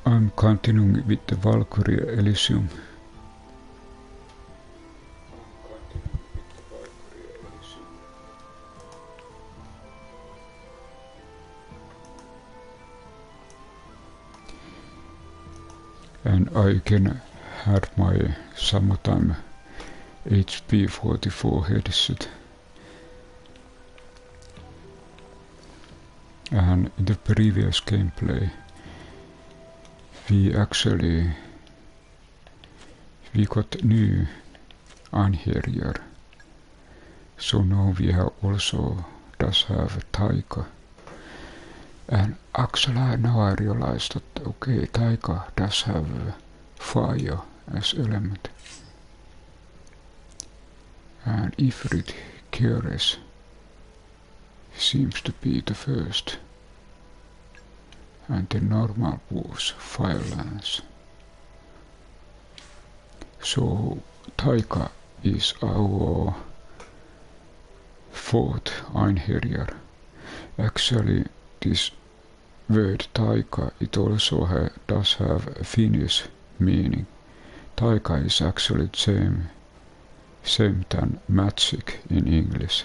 I'm continuing with the Valkyrie Elysium. And Eygon had my summertime HP 44 headset. And in the previous gameplay we got new Einherjar. So now we have also does have Taika. And actually now I realized that okay, Taika does have fire as element. And Ifrit Keres seems to be the first. And the normal was fire lance. So Taika is our fourth Einherjar. Actually this word Taika, it also does have a Finnish meaning. Taika is actually the same than magic in English.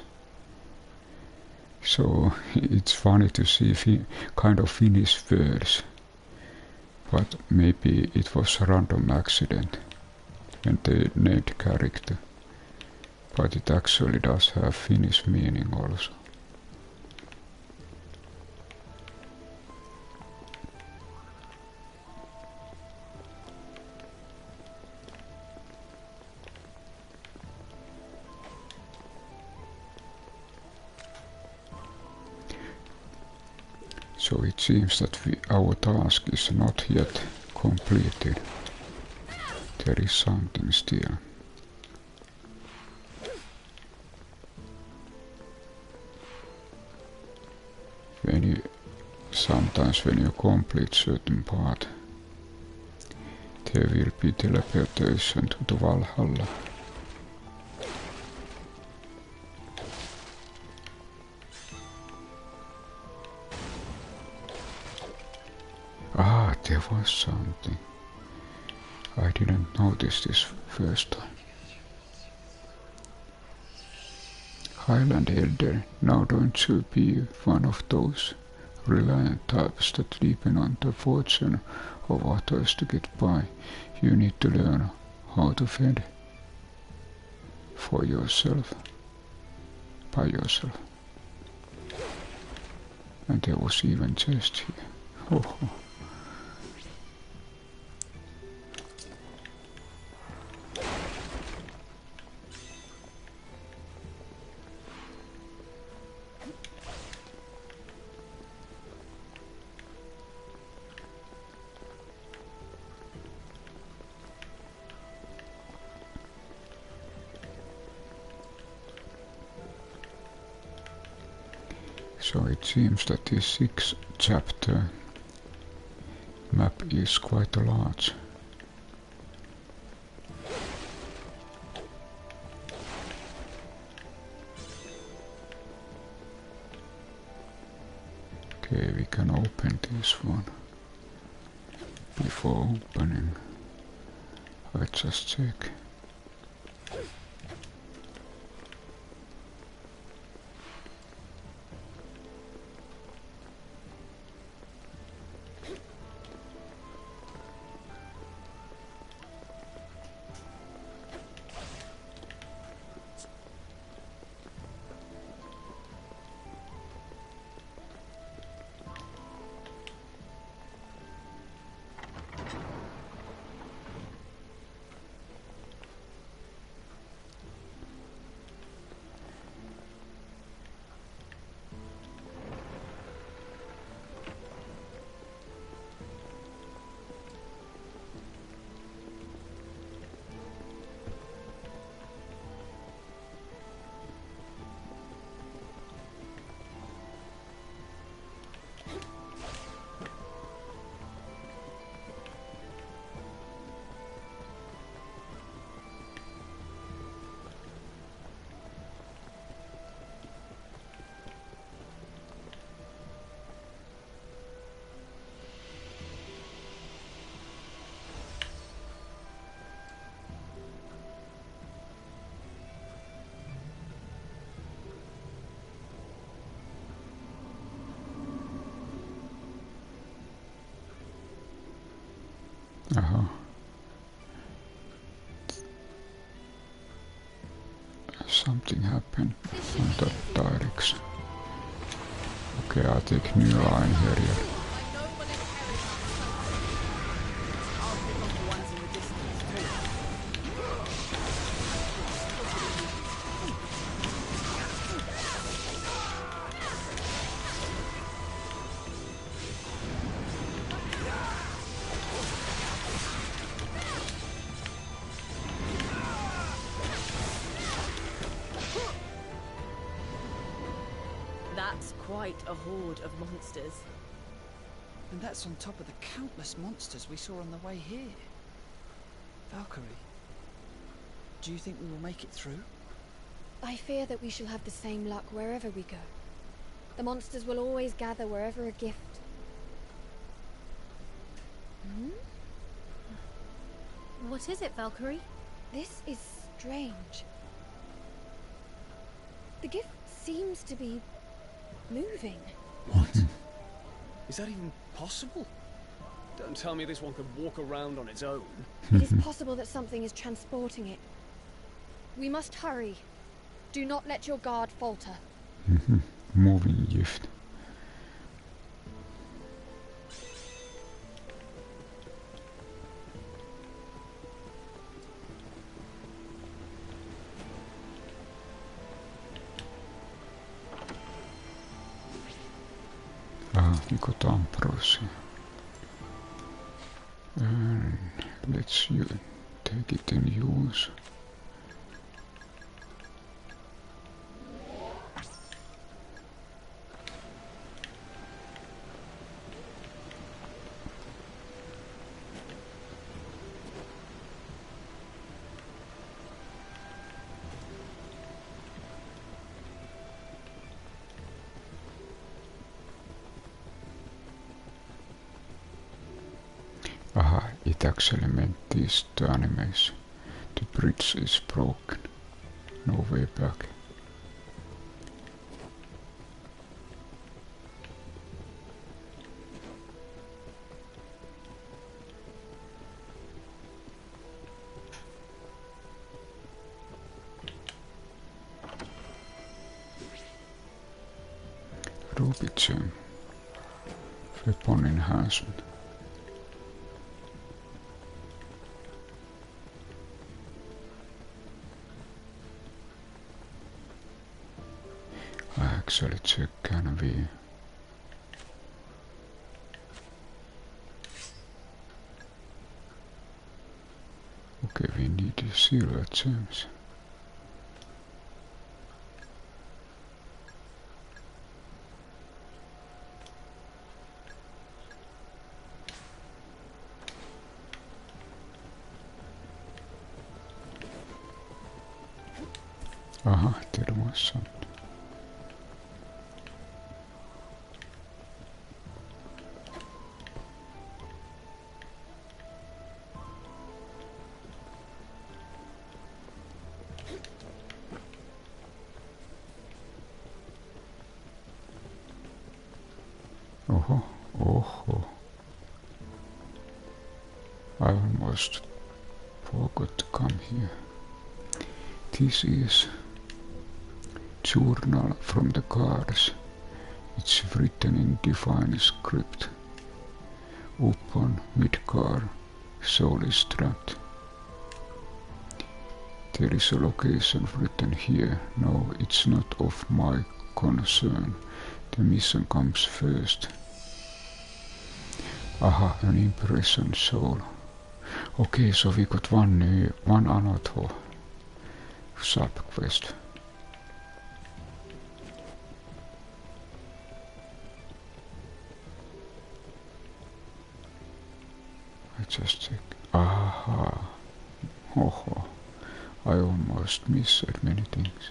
So it's funny to see kind of Finnish words, but maybe it was a random accident when they named character, but it actually does have Finnish meaning also. So it seems that our task is not yet completed. There is something still. Sometimes when you complete certain part, there will be teleportation to the Valhalla. Ah, there was something. I didn't notice this first time. Highland Elder, now don't you be one of those reliant types that depend on the fortune of others to get by. You need to learn how to fend for yourself, by yourself. And there was even chest here. Oh. So it seems that this 6th chapter map is quite large. Okay, we can open this one. Before opening, I just check. Uh-huh. Something happened from that direction. Okay, I'll take new Einherjar. That's quite a horde of monsters. And that's on top of the countless monsters we saw on the way here. Valkyrie, do you think we will make it through? I fear that we shall have the same luck wherever we go. The monsters will always gather wherever a gift... What is it, Valkyrie? This is strange. The gift seems to be moving. What? Is that even possible? Don't tell me this one could walk around on its own. It is possible that something is transporting it. We must hurry. Do not let your guard falter. Moving gift. We got Ambrosia. And let's take it in use. Aha, it actually meant this the animation. The bridge is broken. No way back. Ruby gem. Weapon enhancement. Actually check can we okay, we need the silver gems. Aha, there was something. Oh, I almost forgot to come here. This is journal from the gods. It's written in divine script. Upon Midgard, soul is trapped. There is a location written here. No, it's not of my concern. The mission comes first. Aha, an Imprisoned Soul. Okay, so we got one another subquest. I just check. Aha. Oh, I almost missed many things.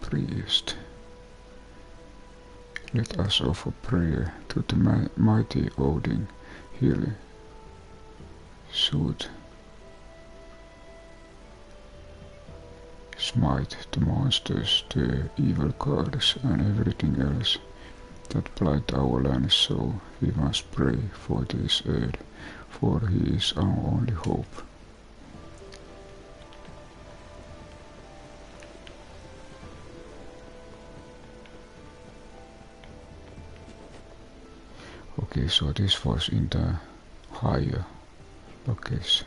Priest. Let us offer prayer to the mighty Odin. Hilde should smite the monsters, the evil gods, and everything else that blight our land, so we must pray for this aid, for he is our only hope. Okay, so this was in the higher location.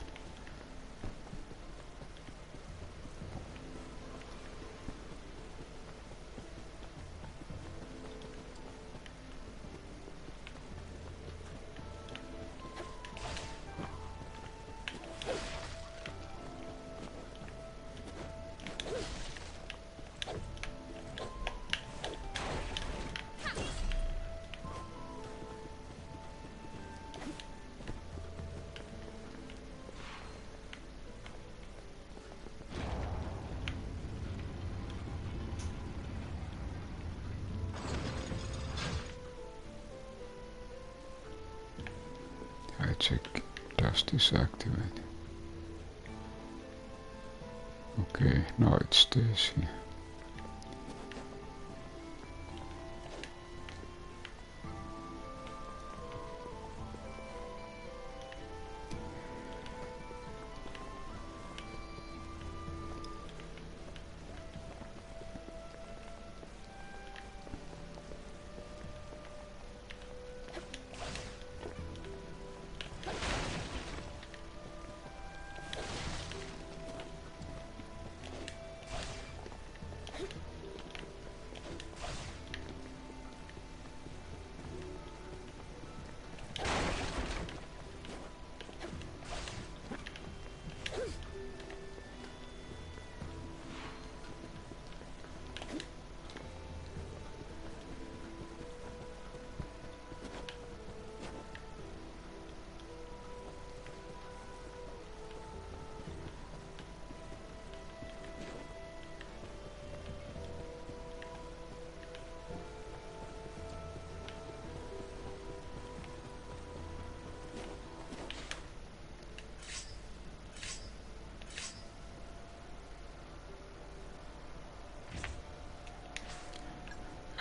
I check, does this activate? Okay, now it stays here.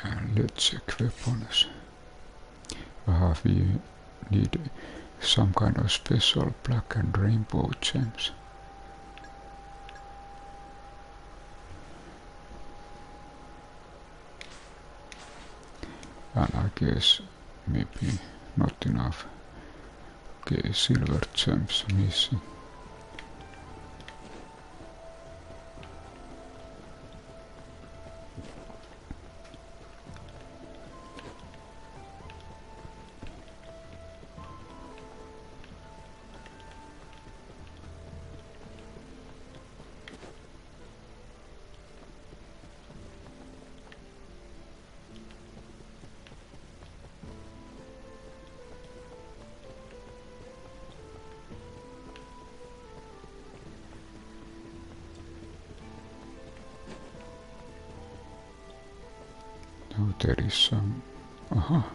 And let's equip weapons. We need some kind of special black and rainbow gems. And I guess maybe not enough. Okay, silver gems missing. Now there is some... Aha!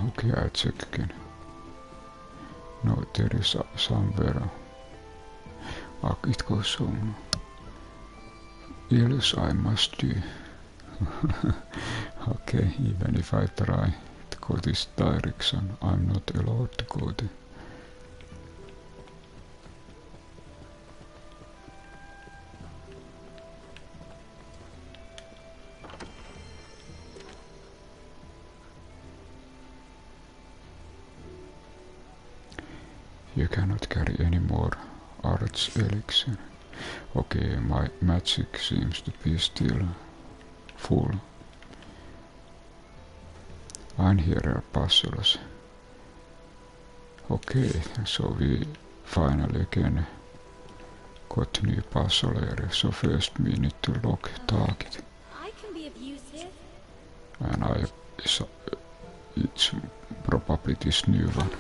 Okay, I check again. No, there is somewhere... it goes on. Yes, I must do. Okay, even if I try to go this direction, I'm not allowed to go there. You cannot carry any more Arch Elixir. Okay, my magic seems to be still full. Einherjar Puzzles. Okay, so we finally again got new puzzle area. So first we need to lock target. I can be of use here. And it's probably this new one.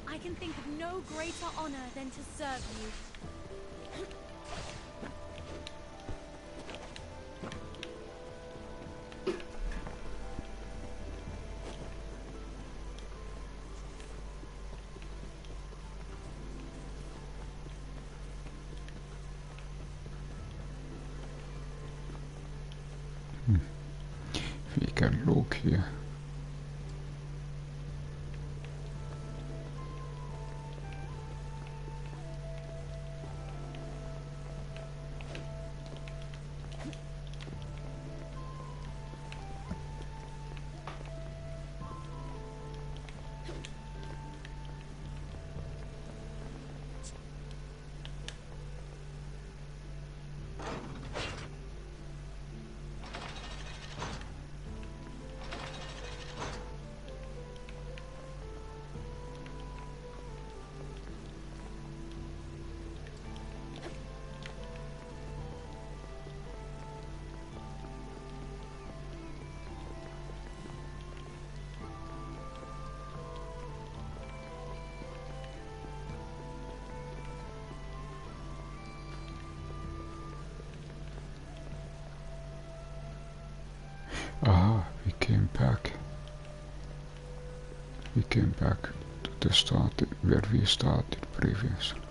I can think of no greater honor than to serve you. We can look here. Ah, we came back. We came back to the start where we started previously.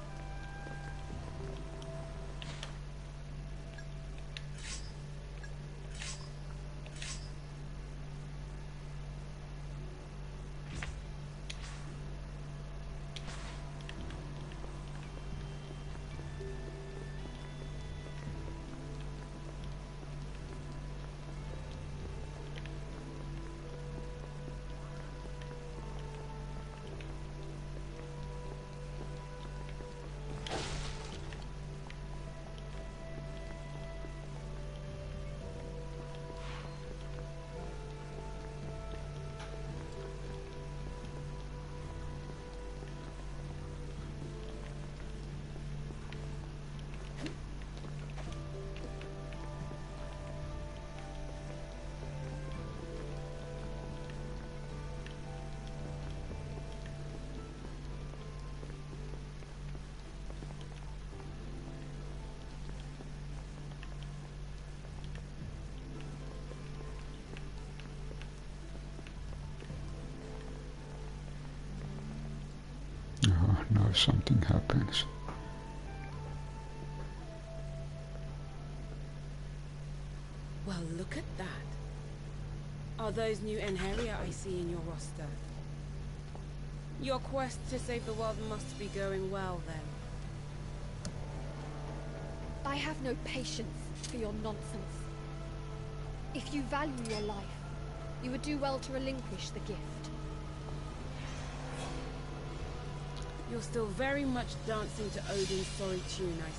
Now something happens. Well, look at that. Are those new Einherjar I see in your roster? Your quest to save the world must be going well, then. I have no patience for your nonsense. If you value your life, you would do well to relinquish the gift. You're still very much dancing to Odin's sorry tune, I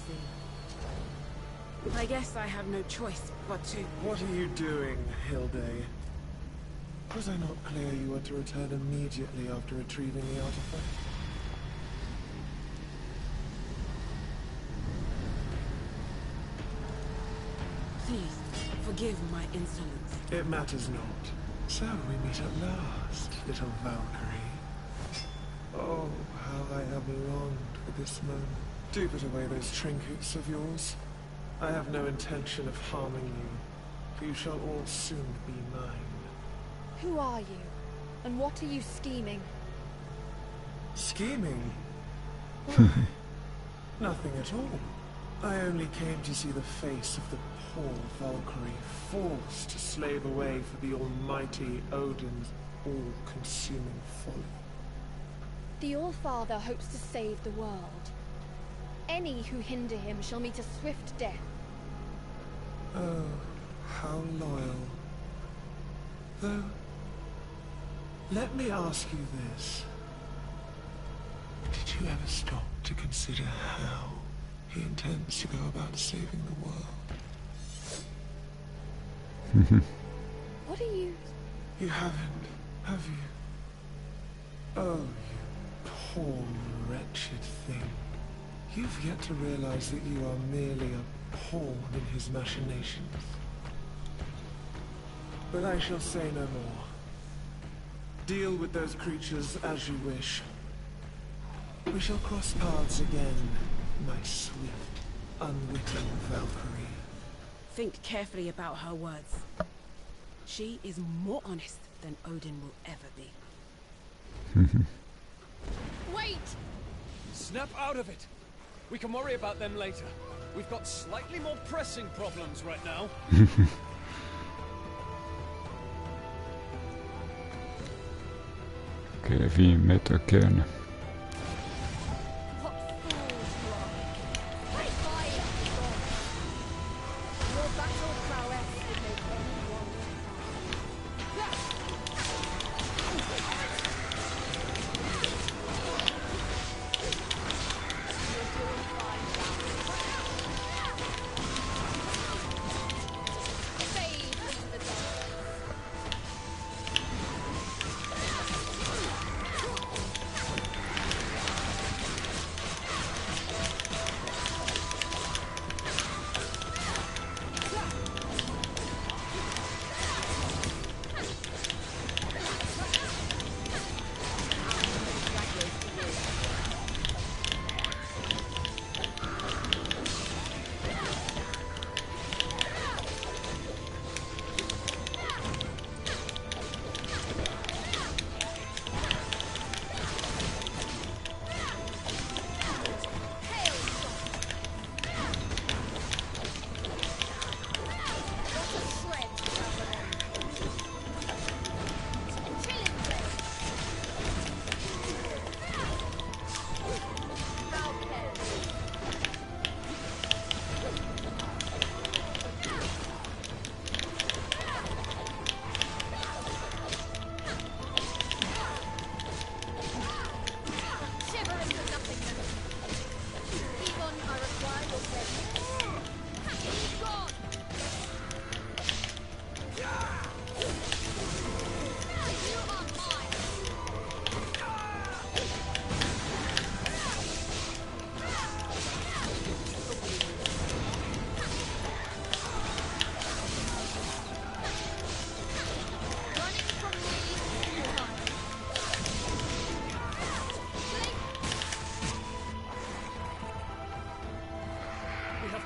see. I guess I have no choice but to... What are you doing, Hilde? Was I not clear you were to return immediately after retrieving the artifact? Please, forgive my insolence. It matters not. So we meet at last, little Valkyrie. Oh, how I have longed for this moment. Do put away those trinkets of yours. I have no intention of harming you. You shall all soon be mine. Who are you? And what are you scheming? Scheming? Nothing at all. I only came to see the face of the poor Valkyrie, forced to slave away for the almighty Odin's all-consuming folly. The All-Father hopes to save the world. Any who hinder him shall meet a swift death. Oh, how loyal. Though, let me ask you this. Did you ever stop to consider how he intends to go about saving the world? What are you... You haven't, have you? Oh, you poor, wretched thing. You've yet to realize that you are merely a pawn in his machinations. But I shall say no more. Deal with those creatures as you wish. We shall cross paths again, my sweet, unwitting Valkyrie. Think carefully about her words. She is more honest than Odin will ever be. Wait! Snap out of it! We can worry about them later. We've got slightly more pressing problems right now. Okay, we met again. What fools you are! Fire the gods! Your battle prowess would make anyone You're doing fine, Fade into the dark.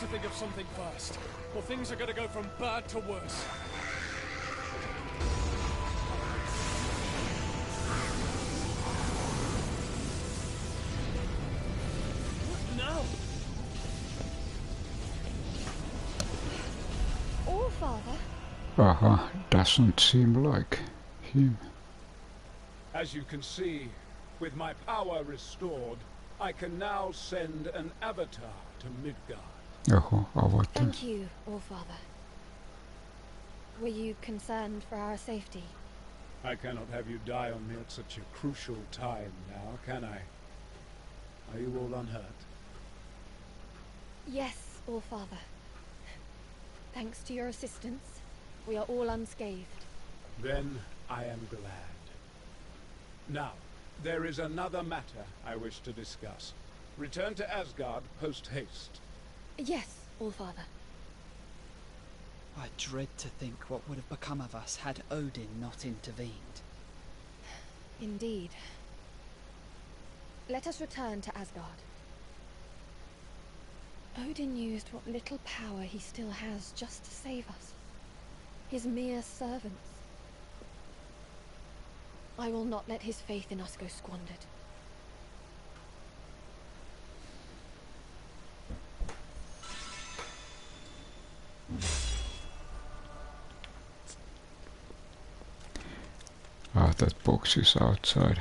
Think of something fast, or things are gonna go from bad to worse. What now? All father? Doesn't seem like him. As you can see, with my power restored, I can now send an avatar to Midgard. Thank you, All-Father. Were you concerned for our safety? I cannot have you die on me at such a crucial time now, can I? Are you all unhurt? Yes, All-Father. Thanks to your assistance, we are all unscathed. Then I am glad. Now, there is another matter I wish to discuss. Return to Asgard post-haste. Yes, All-Father. I dread to think what would have become of us had Odin not intervened. Indeed. Let us return to Asgard. Odin used what little power he still has just to save us. His mere servants. I will not let his faith in us go squandered. That box is outside.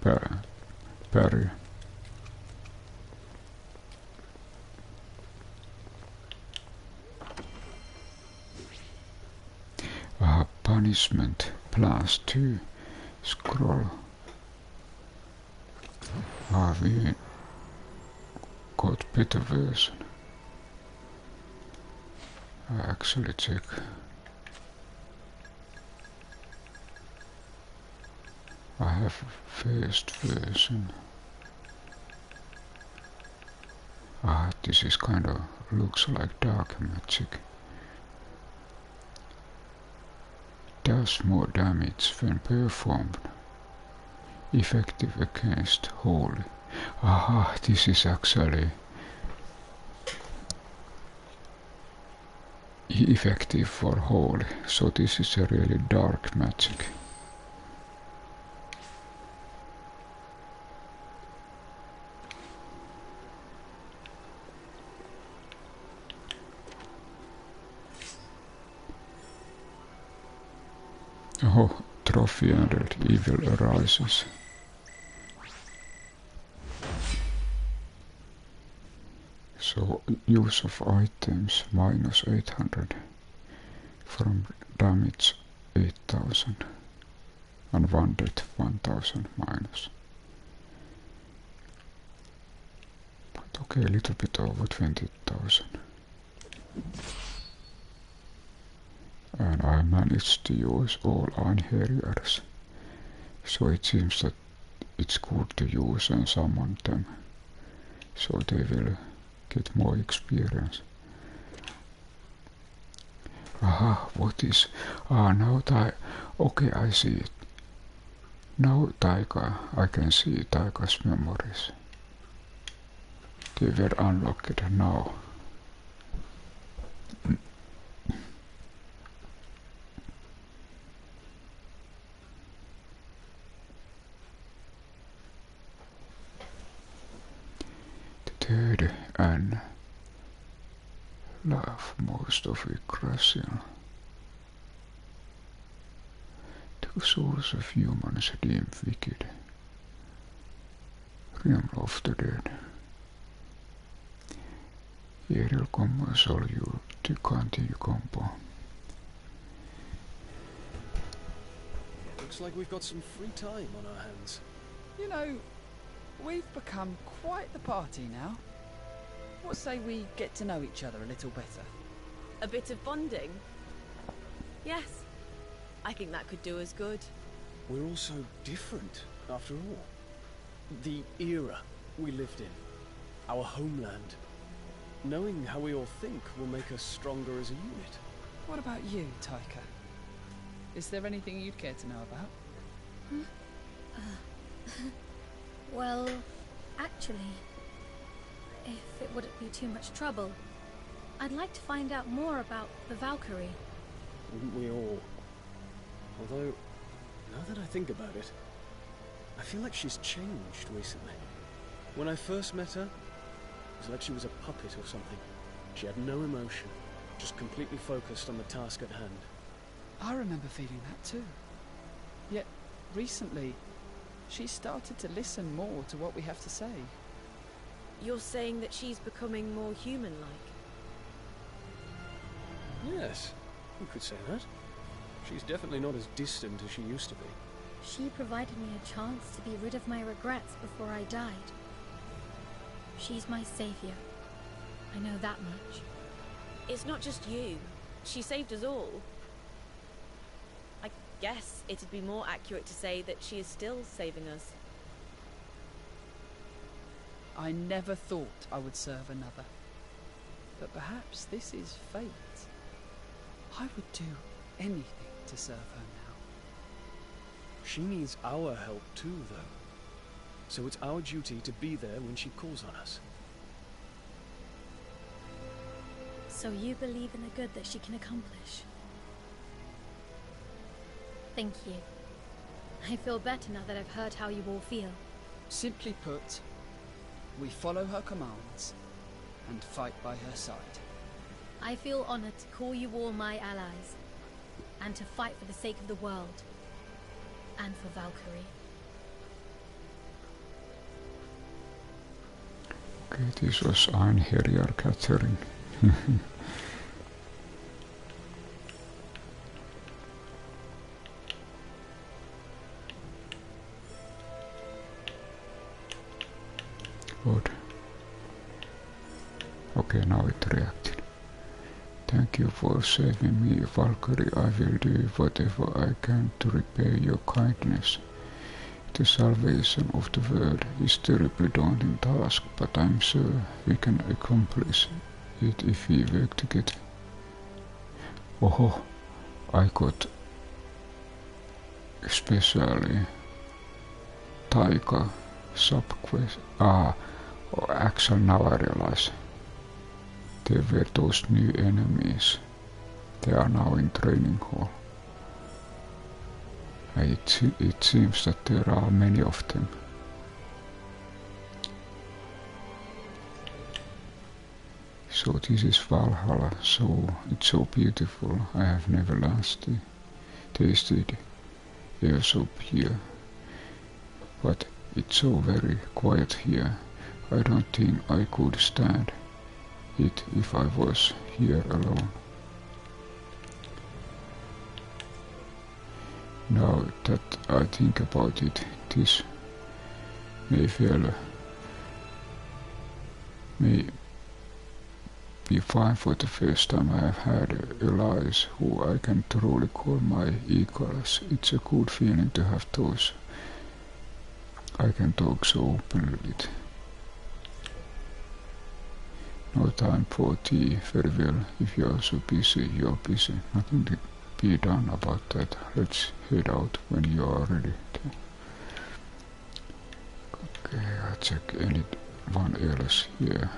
Barrier. Punishment. Plus 2. Scroll. We got better version. Actually check. I have first version. This is kinda looks like dark magic. Does more damage when performed. Effective against holy. This is actually effective for holy, so this is a really dark magic. trophy and evil arises. So use of items minus 800 from damage 8000 and wounded 1000 minus. But okay, a little bit over 20,000. And I managed to use all Einherjars, so it seems that it's good to use and summon them, so they will get more experience. Aha, what is... now okay, I see it. Now Taika, I can see Taika's memories. They were unlocked now. Third and love most of aggression. Two souls of humans deemed wicked. Realm of the dead. Aerial combo solue to continue combo. Looks like we've got some free time on our hands. You know, we've become quite the party now. What say we get to know each other a little better? A bit of bonding? Yes. I think that could do us good. We're all so different, after all. The era we lived in. Our homeland. Knowing how we all think will make us stronger as a unit. What about you, Taika? Is there anything you'd care to know about? Well, actually, if it wouldn't be too much trouble, I'd like to find out more about the Valkyrie. Wouldn't we all? Although, now that I think about it, I feel like she's changed recently. When I first met her, it was like she was a puppet or something. She had no emotion, just completely focused on the task at hand. I remember feeling that too. Yet, recently, she started to listen more to what we have to say. You're saying that she's becoming more human-like? Yes, you could say that. She's definitely not as distant as she used to be. She provided me a chance to be rid of my regrets before I died. She's my savior. I know that much. It's not just you. She saved us all. I guess it'd be more accurate to say that she is still saving us. I never thought I would serve another. But perhaps this is fate. I would do anything to serve her now. She needs our help too, though. So it's our duty to be there when she calls on us. So you believe in the good that she can accomplish? Thank you. I feel better now that I've heard how you all feel. Simply put, we follow her commands and fight by her side. I feel honored to call you all my allies, and to fight for the sake of the world, and for Valkyrie. Okay, this was Einherjar Catherine. Good. Okay, now it reacted. Thank you for saving me, Valkyrie. I will do whatever I can to repay your kindness. The salvation of the world is a terribly daunting task, but I'm sure we can accomplish it if we work together. Oh, I got especially Taika subquest. Actually now I realize there were those new enemies. They are now in training hall. It seems that there are many of them. So this is Valhalla, so it's so beautiful. I have never tasted ears up here. But it's so very quiet here. I don't think I could stand it if I was here alone. Now that I think about it, this may be fine for the first time I have had allies who I can truly call my equals. It's a good feeling to have those I can talk so openly with. No time for tea, very well. If you're so busy, you're busy. Nothing to be done about that. Let's head out when you are ready. Okay, I'll check anyone else here.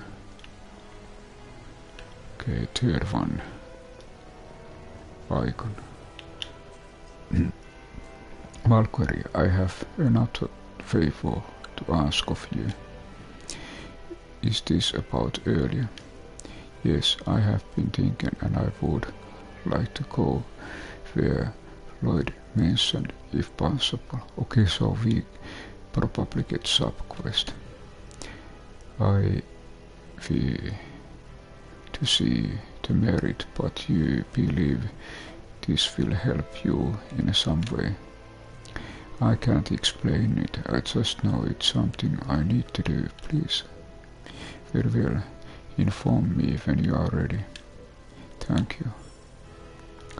Okay, third one. Eygon. Valkyrie, I have another favor to ask of you. Is this about earlier? Yes, I have been thinking and I would like to go where Lloyd mentioned if possible. Okay, so we probably get subquest. To see the merit, but you believe this will help you in some way. I can't explain it, I just know it's something I need to do, please. Very well, inform me when you are ready. Thank you.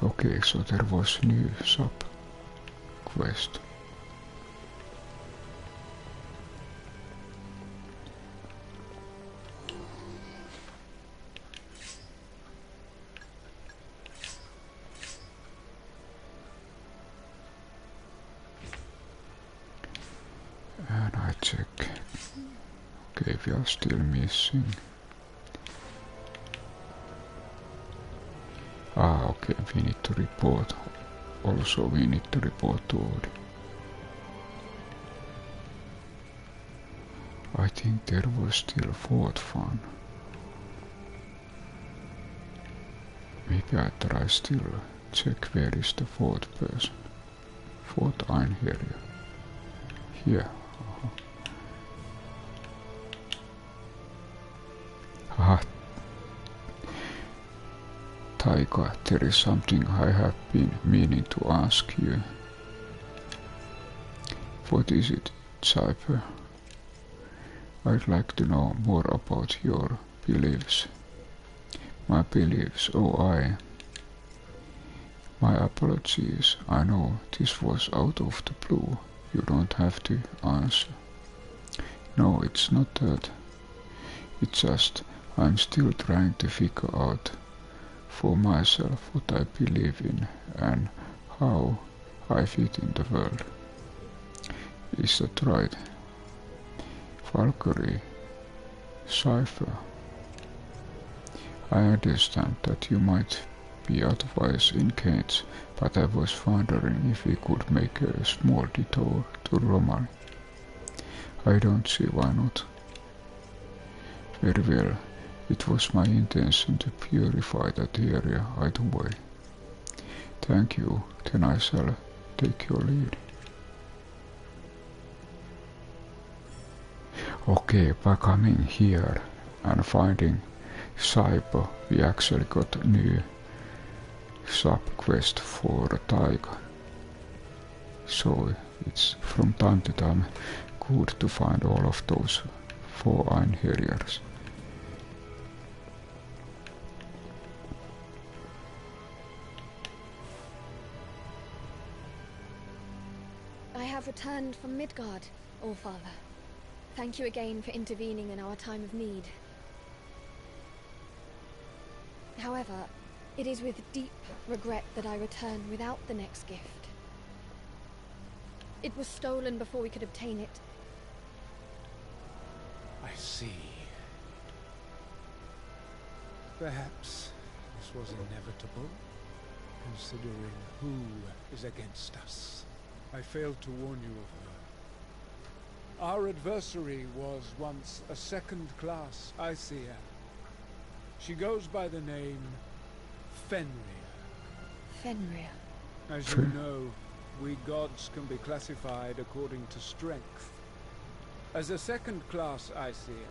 Okay, so there was new subquest. And I check. Okay, we are still missing. Okay, we need to report. Also, we need to report to Odin. I think there was still fourth one. Maybe I try still check where is the fourth person. Fourth Einherjar. Here. Taika, there is something I have been meaning to ask you. What is it, Cypher? I'd like to know more about your beliefs. My beliefs, my apologies, I know this was out of the blue. You don't have to answer. No, it's not that. It's just I'm still trying to figure out for myself what I believe in and how I fit in the world. Is that right? Valkyrie, Cypher. I understand that you might be otherwise engaged, but I was wondering if we could make a small detour to Romani. I don't see why not. Very well. It was my intention to purify that area either way. Thank you, then I shall take your lead. Okay, by coming here and finding Cypher, we actually got a new subquest for Taika. So it's from time to time good to find all of those 4 Einherjars. I have returned from Midgard, All-Father. Thank you again for intervening in our time of need. However, it is with deep regret that I return without the next gift. It was stolen before we could obtain it. I see. Perhaps this was inevitable, considering who is against us. I failed to warn you of her. Our adversary was once a second-class Aesir. She goes by the name Fenrir. Fenrir. As you know, We gods can be classified according to strength. As a second-class Aesir,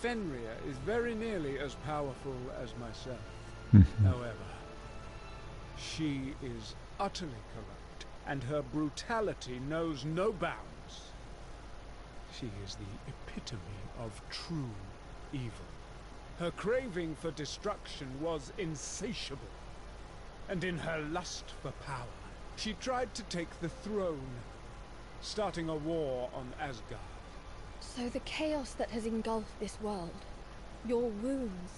Fenrir is very nearly as powerful as myself. However, she is utterly corrupt, and her brutality knows no bounds. She is the epitome of true evil. Her craving for destruction was insatiable, and in her lust for power, she tried to take the throne, starting a war on Asgard. So the chaos that has engulfed this world, your wounds,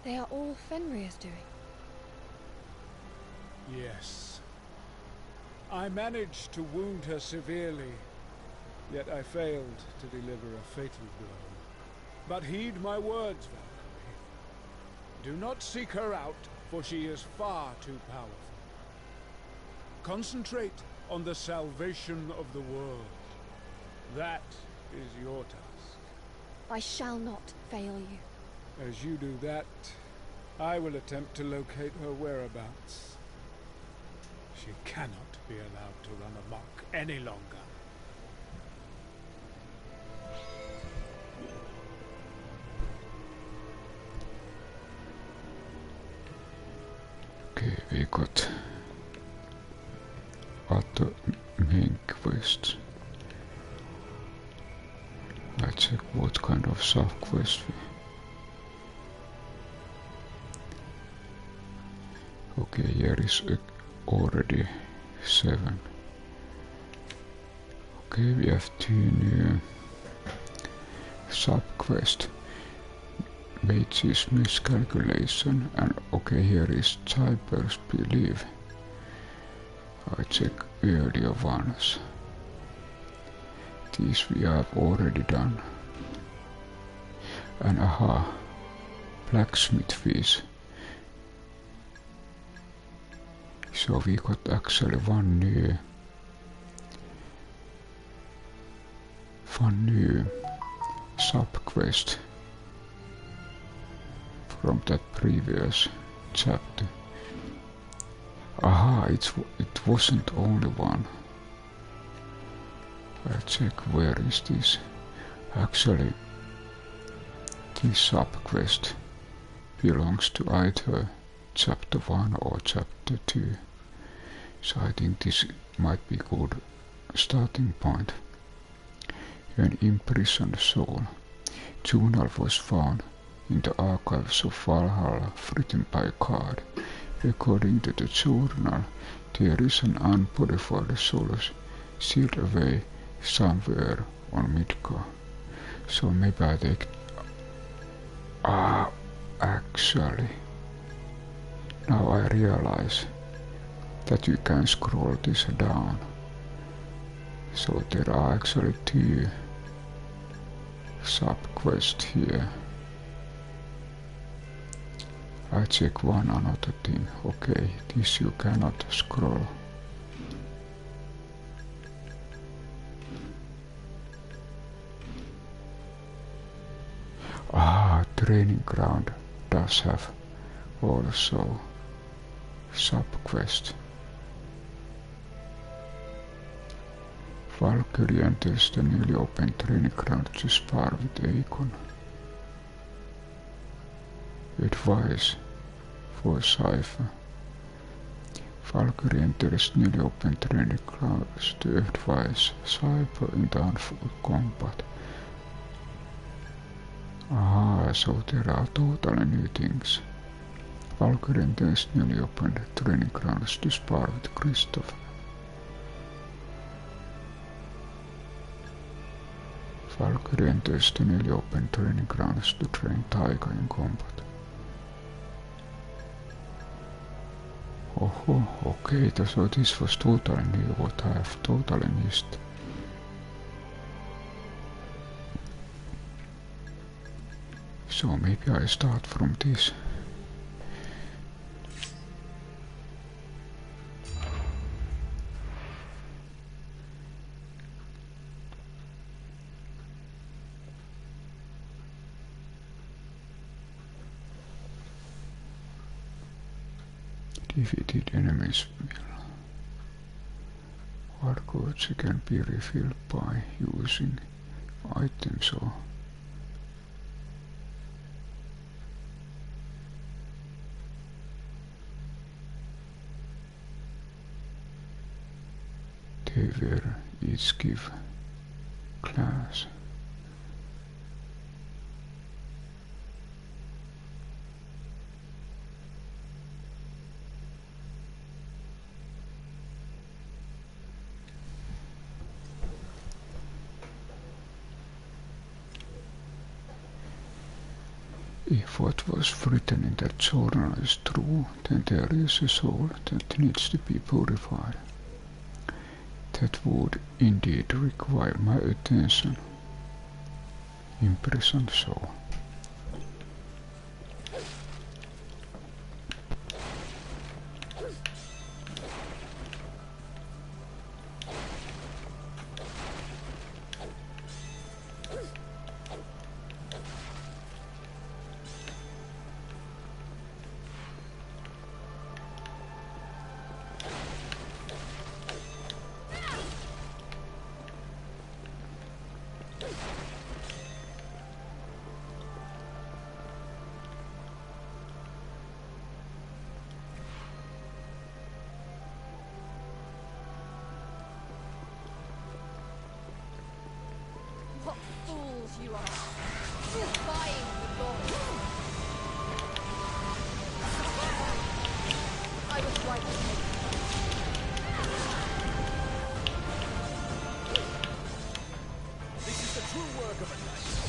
they are all Fenrir's doing? Yes. I managed to wound her severely, yet I failed to deliver a fatal blow. But heed my words, Valkyrie. Do not seek her out, for she is far too powerful. Concentrate on the salvation of the world. That is your task. I shall not fail you. As you do that, I will attempt to locate her whereabouts. She cannot be allowed to run amok any longer. Okay, we got other main quests. I check what kind of subquest we. Okay, here is already 7. Okay, we have 2 new subquests. Wages miscalculation, and okay, here is Cypher's belief. I check earlier ones. These we have already done. And aha, Blacksmith fees. So we got actually one new subquest from that previous chapter. Aha, it wasn't only one. I'll check where is this. Actually, this subquest belongs to either chapter 1 or chapter 2. So I think this might be a good starting point. An Imprisoned Soul journal was found in the archives of Valhalla, written by Card. According to the journal, there is an unbody for the souls sealed away somewhere on Midgard. So maybe I take... actually, now I realize that you can scroll this down. So there are actually 2 subquests here. I check one another thing. Okay, this you cannot scroll. Training ground does have also subquest. Valkyrie enters the newly opened training ground to spar with Eygon. Advice for Cypher. Valkyrie enters newly opened training grounds to advise Cypher in the unfold combat. So there are totally new things. Valkyrie enters newly opened training grounds to spar with Kristoffer. Valkyrie enters the newly opened training grounds to train Taika in combat. Okay, so this was totally new, what I have totally missed. So maybe I start from this. Defeated enemies will barcodes can be refilled by using items or they were each give class. If what was written in that journal is true, then there is a soul that needs to be purified. That would indeed require my attention. Imprisoned Soul. What fools you are! Defying the law! I was right to make This is the true work of a knight.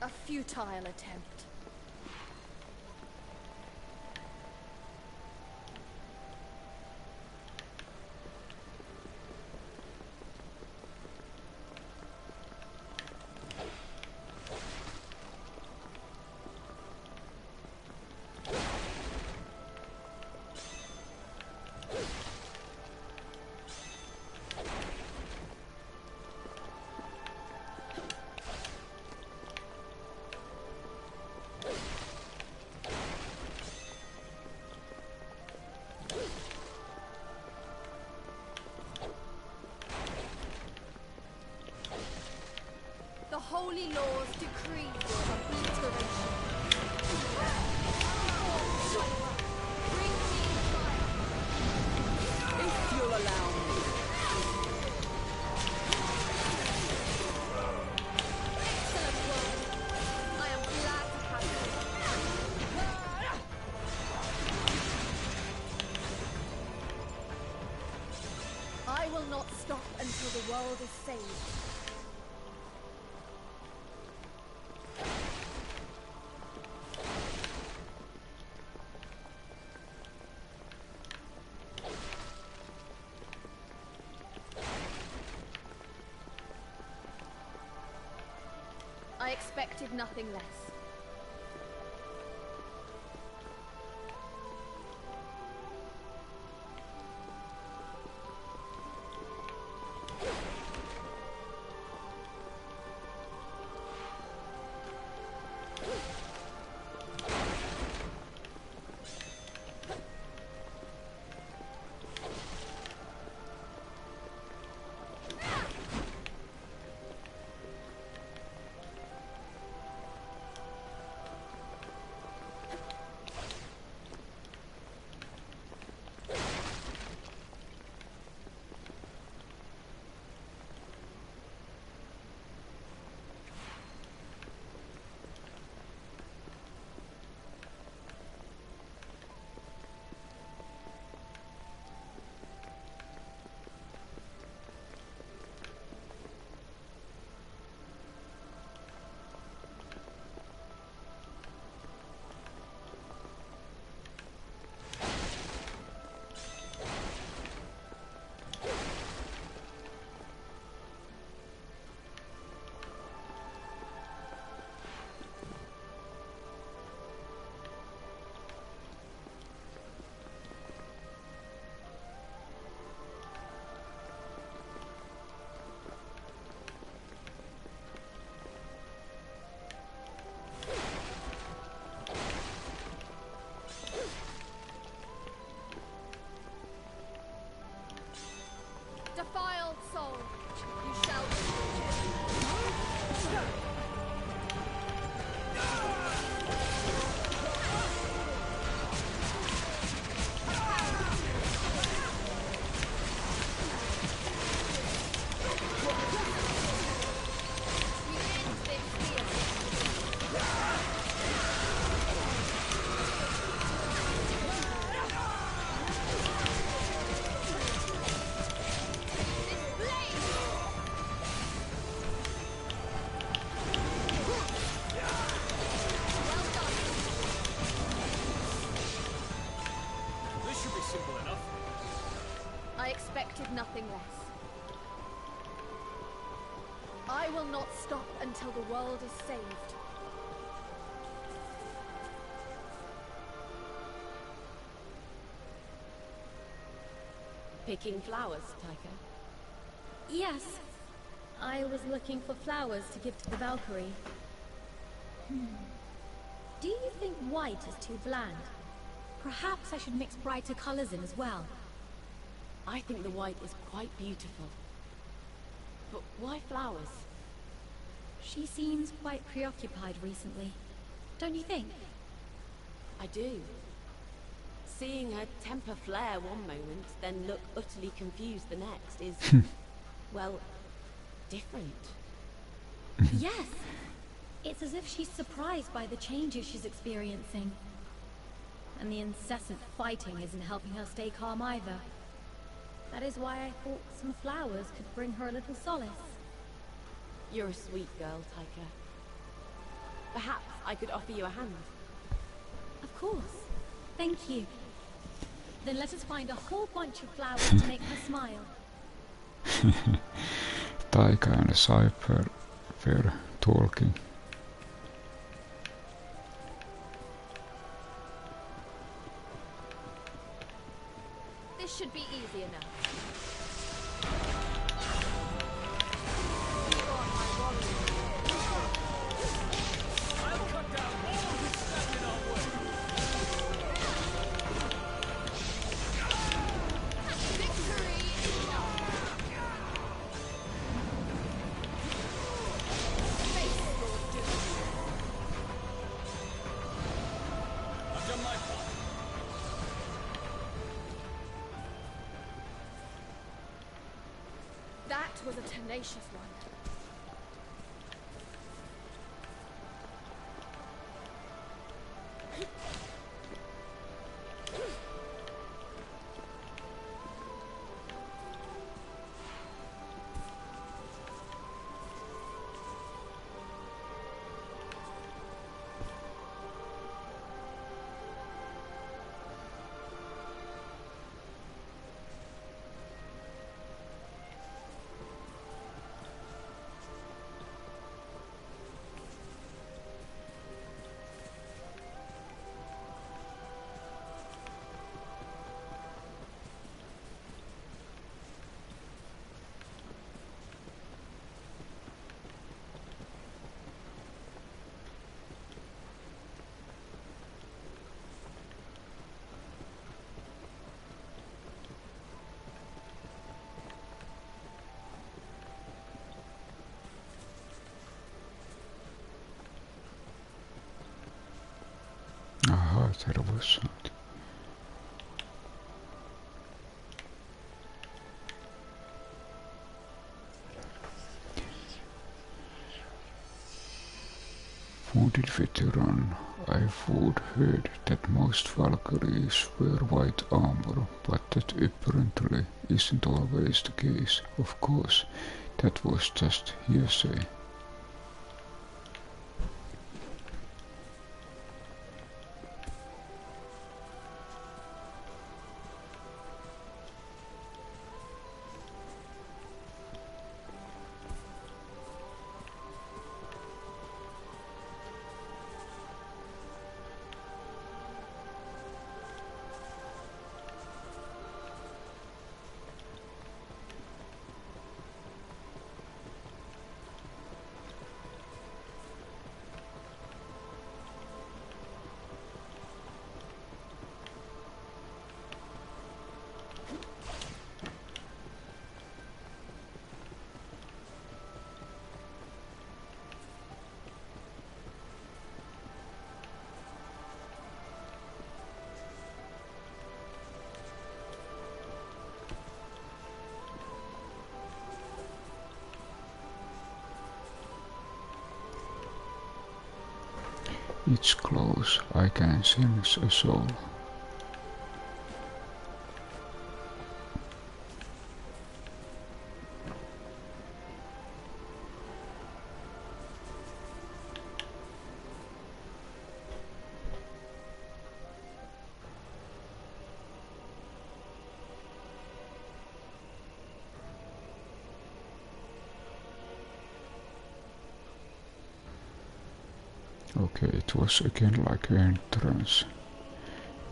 a futile attempt. The holy laws decree your obliteration. Bring me triumph. If you'll allow me. Excellent work. I am glad to have you. I will not stop until the world is saved. I expected nothing less. expected nothing less. I will not stop until the world is saved. Picking flowers, Taika? Yes. I was looking for flowers to give to the Valkyrie. Do you think white is too bland? Perhaps I should mix brighter colors in as well. I think the white is quite beautiful. But why flowers? She seems quite preoccupied recently. Don't you think? I do. Seeing her temper flare one moment, then look utterly confused the next is, well, different. Yes. It's as if she's surprised by the changes she's experiencing. And the incessant fighting isn't helping her stay calm either. That is why I thought some flowers could bring her a little solace. You're a sweet girl, Taika. Perhaps I could offer you a hand. Of course. Thank you. Then let us find a whole bunch of flowers to make her smile. Taika and Cypher were talking. This should be easy enough. That was a tenacious one. Aha, there was something. Wounded veteran, I've heard that most Valkyries wear white armor, but that apparently isn't always the case. Of course, that was just hearsay. It's close, I can sense a soul. Okay, it was again like an entrance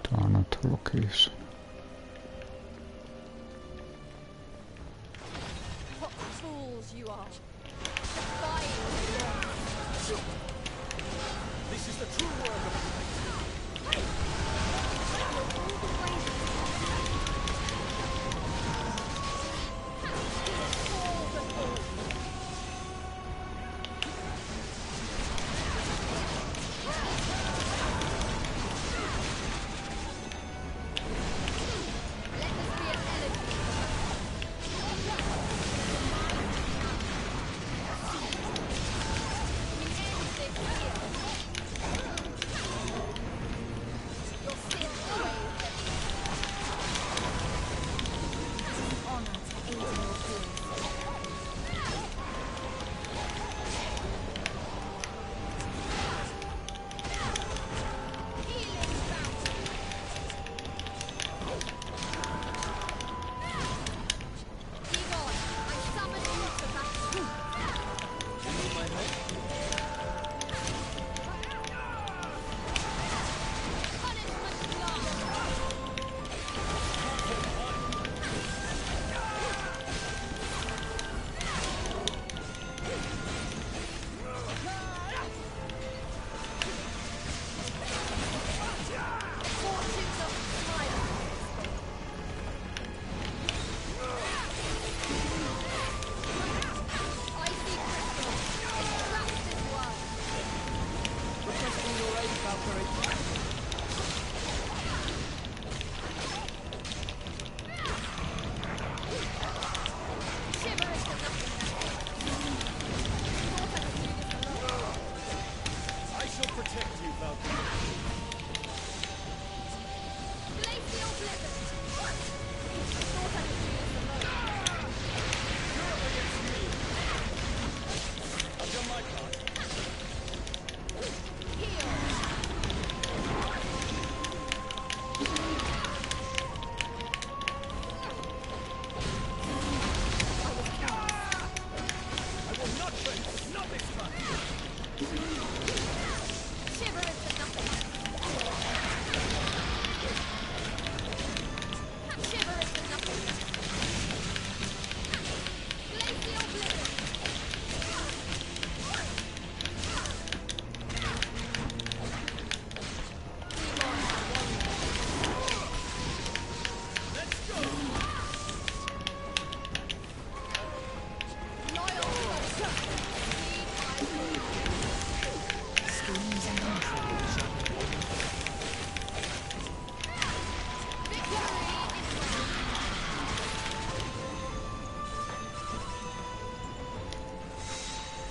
to another location. What fools you are! This is the true work of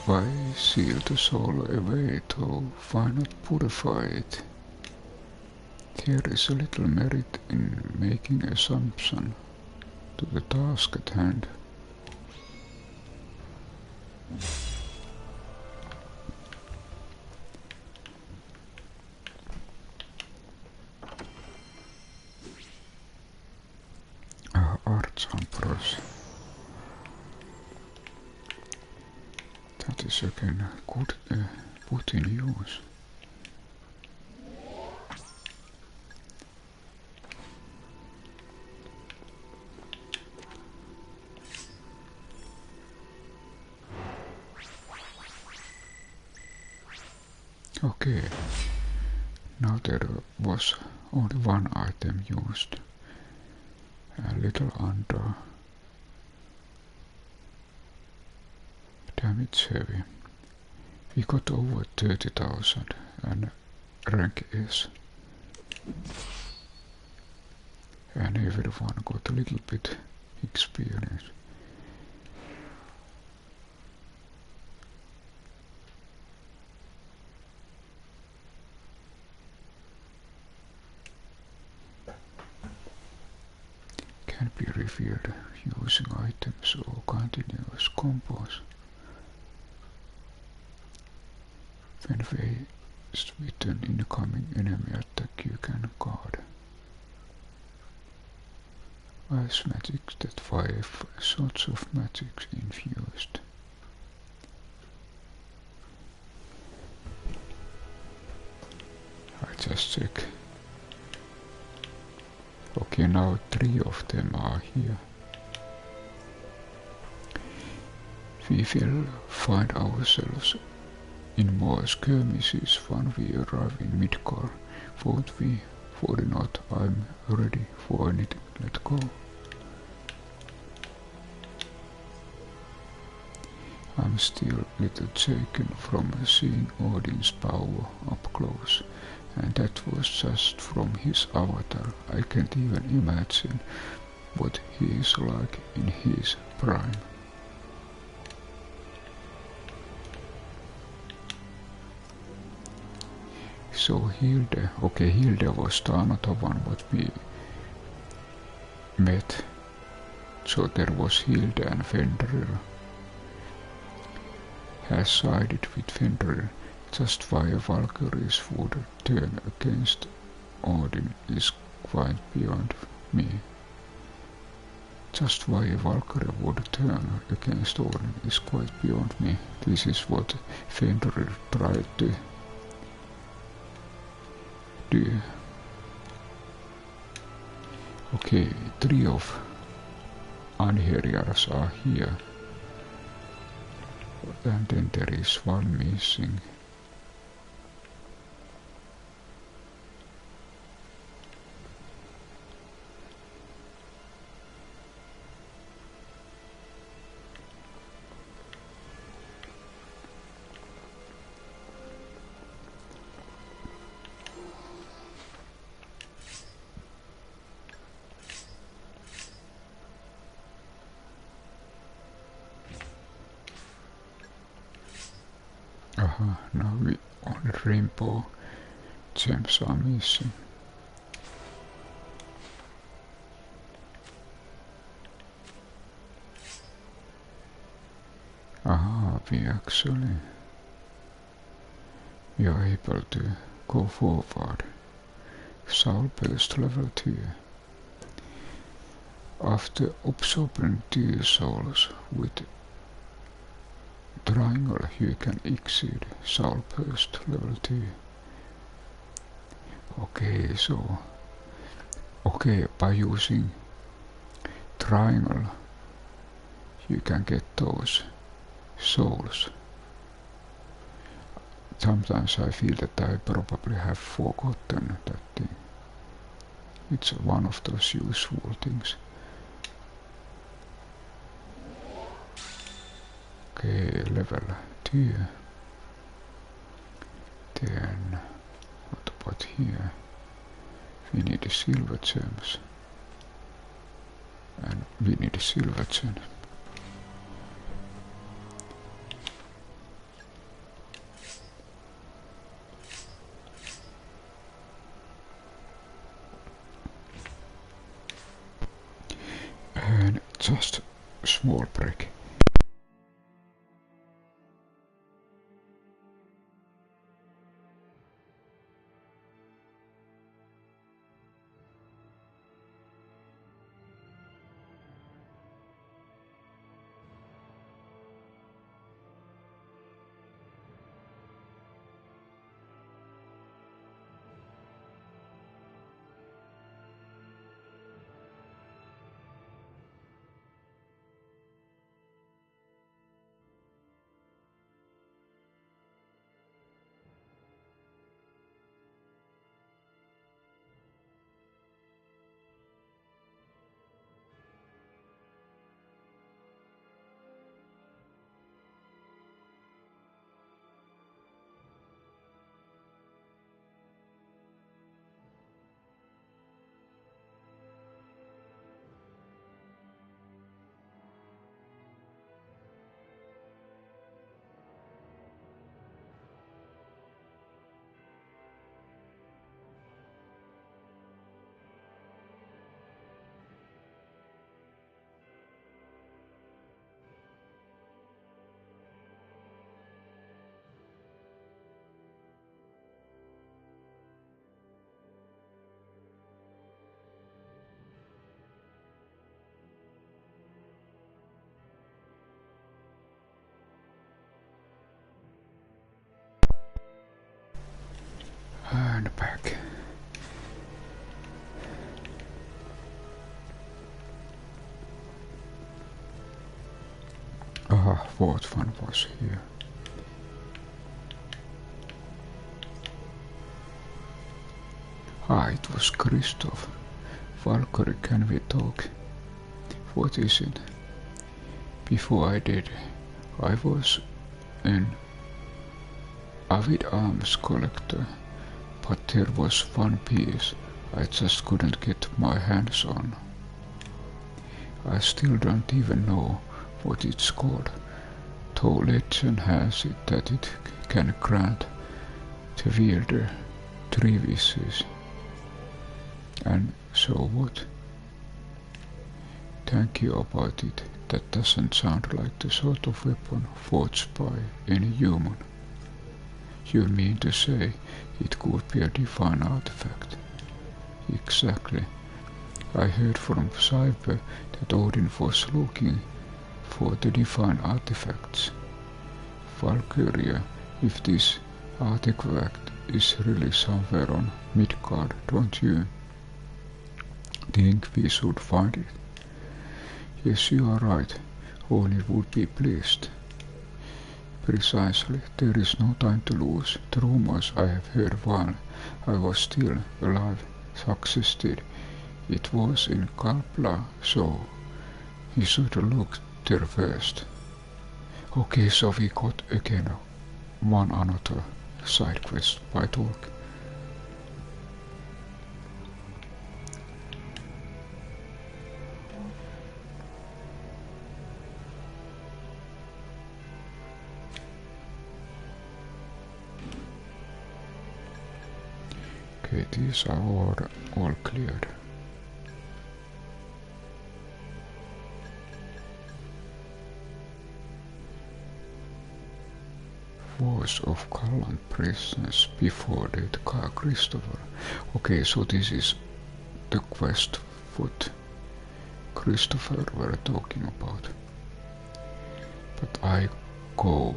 Why seal the soul away to why not purify it? There is a little merit in making assumption to the task at hand. Arts Ambrosia. That is again good put in use. Okay, now there was only one item used, a little under damage heavy. We got over 30,000 and rank S. And everyone got a little bit experience. Can be refilled using items or continuous combos. When faced with an incoming enemy attack, you can guard. Ice magics that fire sorts of magics infused. check. Okay, now 3 of them are here. We will find ourselves in more skirmishes when we arrive in Midgard, won't we? For the not, I'm ready for anything. Let's go. I'm still a little shaken from seeing Odin's power up close, and that was just from his avatar. I can't even imagine what he is like in his prime. So Hilde, okay, Hilde was the another one what we met. So there was Hilde and Fenrir. Has sided with Fenrir. Just why a Valkyrie's would turn against Odin is quite beyond me. Just why a Valkyrie would turn against Odin is quite beyond me. This is what Fenrir tried to do. Okay, 3 of Einherjars are here. And then there is 1 missing. Now we on the rainbow gems are missing. we are able to go forward. Soul Burst level 2. After absorbing 2 souls with triangle, you can exceed Soul Burst level 2. Okay, so by using triangle you can get those souls. Sometimes I feel that I probably have forgotten that thing. It's one of those useful things. Okay, level 2. Then, what about here? We need silver gems. And we need silver gems. And just a small break. Aha, what one was here? Ah, it was Kristoffer. Valkyrie, can we talk? What is it? Before I did, I was an avid arms collector, but there was one piece I just couldn't get my hands on. I still don't even know what it's called, though legend has it that it can grant the wielder 3 wishes. And so what? Thank you about it. That doesn't sound like the sort of weapon forged by any human. You mean to say it could be a divine artifact? Exactly. I heard from Cypher that Odin was looking for the divine artifacts. Valkyrie, if this artifact is really somewhere on Midgard, don't you think we should find it? Yes, you are right. Odin would be pleased. Precisely. There is no time to lose. The rumors I have heard while I was still alive suggested it was in Kalpla, so he should look there first. Okay, so we got again one another side quest by talk. Okay, these are all cleared. Woes of Gallant Princess before death Kristoffer. Okay, so this is the quest what Kristoffer were talking about. But I go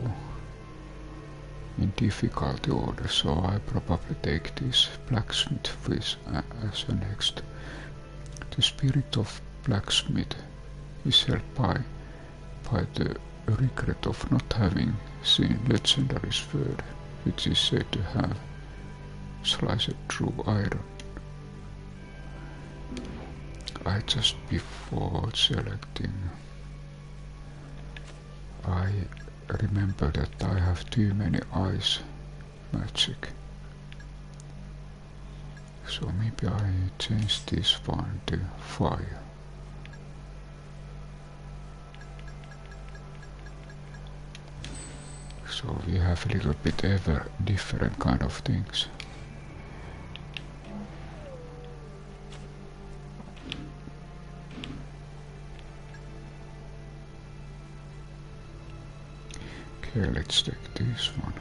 in difficulty order, so I probably take this Blacksmith as a next. The spirit of Blacksmith is held by the regret of not having seen legendary sword, which is said to have sliced through iron. I just before selecting, I remember that I have too many ice magic, so maybe I change this one to fire. So we have a little bit ever different kind of things. Okay, let's take this one.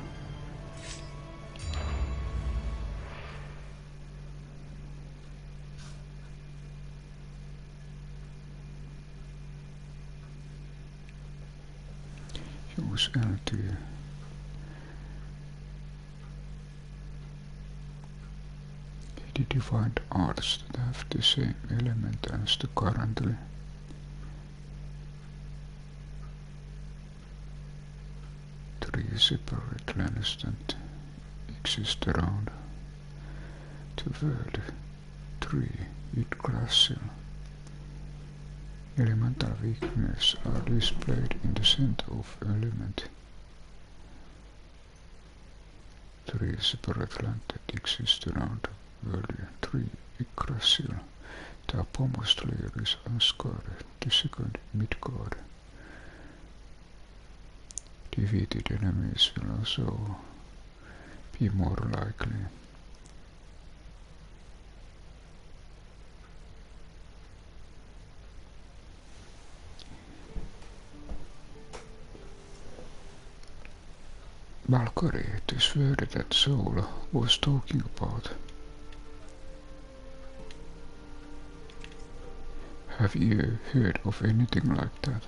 Use LT. He defined arts that have the same element as the currently. Three separate lands that exist around the world. 3. Yggdrasil. Elemental weaknesses are displayed in the center of element. 3 separate lands that exist around the world. 3. Yggdrasil. The uppermost layer is Asgard, the second Midgard. Defeated enemies will also be more likely. Valkyrie, the sword that Soul was talking about. Have you heard of anything like that?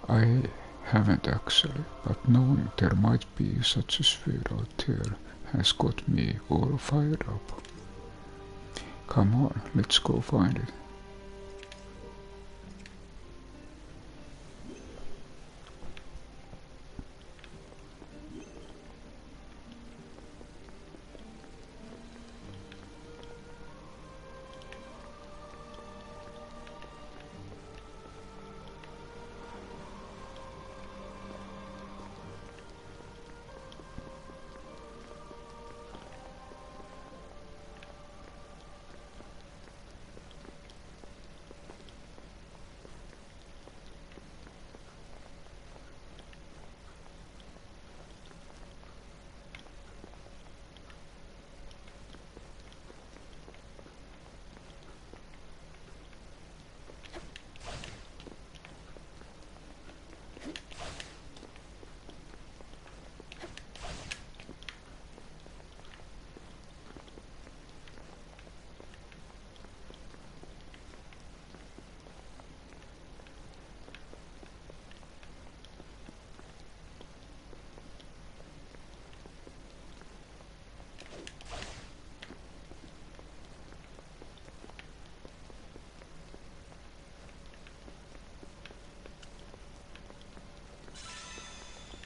I haven't actually, but knowing there might be such a sword out there has got me all fired up. Come on, let's go find it.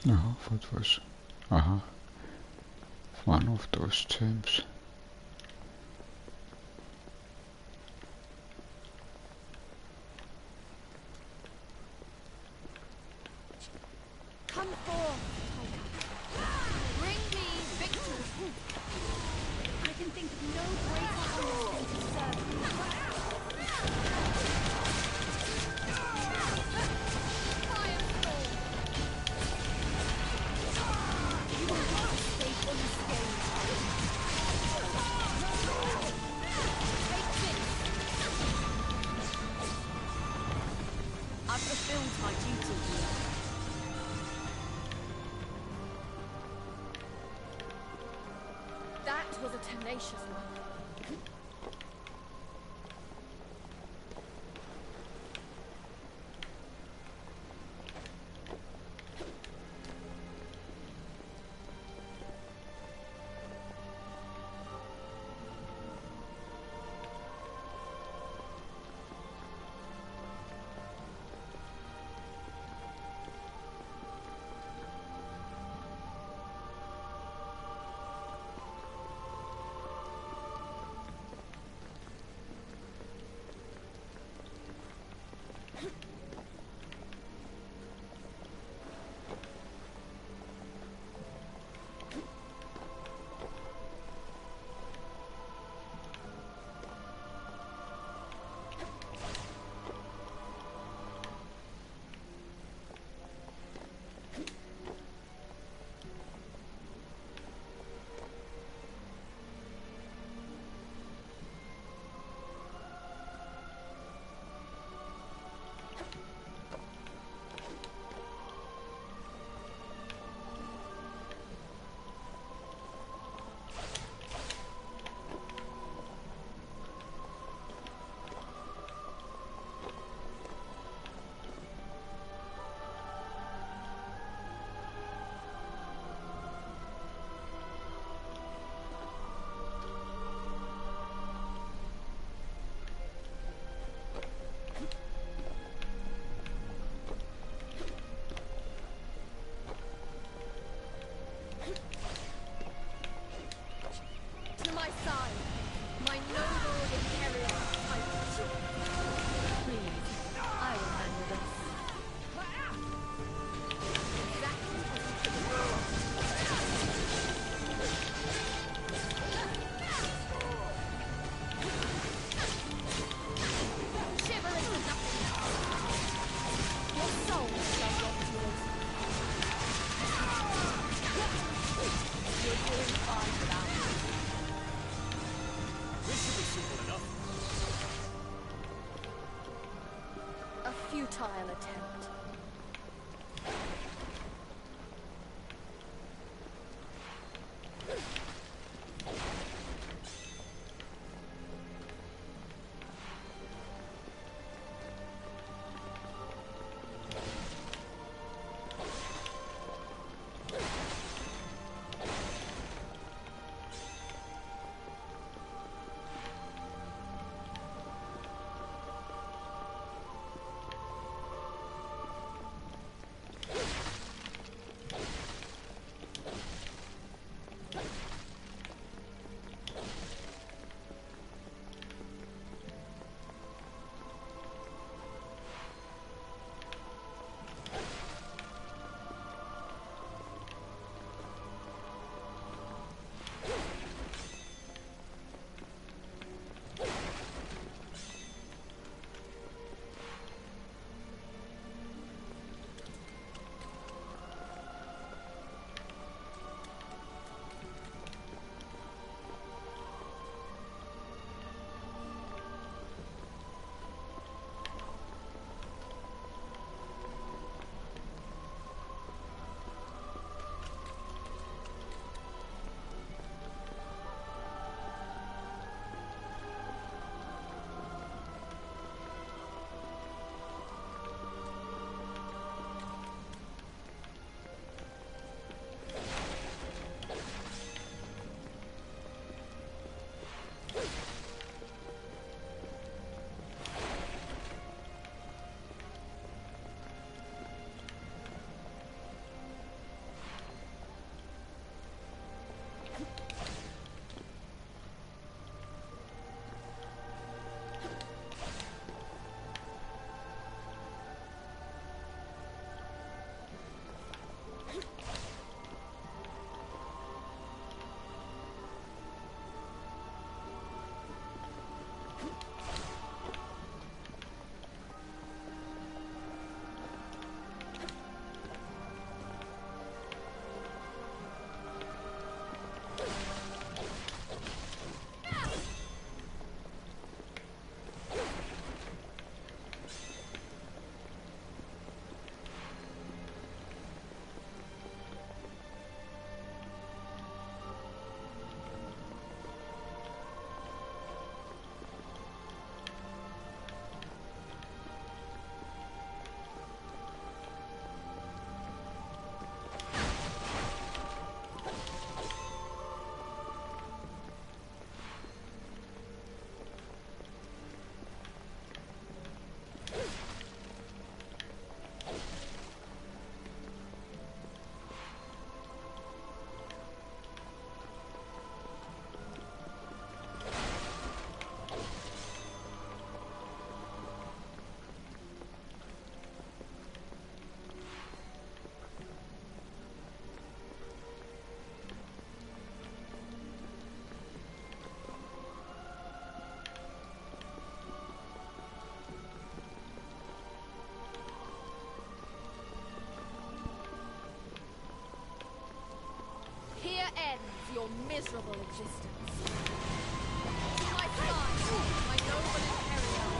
Oh, what was... Aha. One of those gems. Come forth, Taika. Bring me victory. I can think of no greater honor than to serve you. Firestorm. You will not stay unscathed. Take this. I've fulfilled my duty here. That was a tenacious one. Futile attempt. miserable existence. To my side, my noble Einherjar.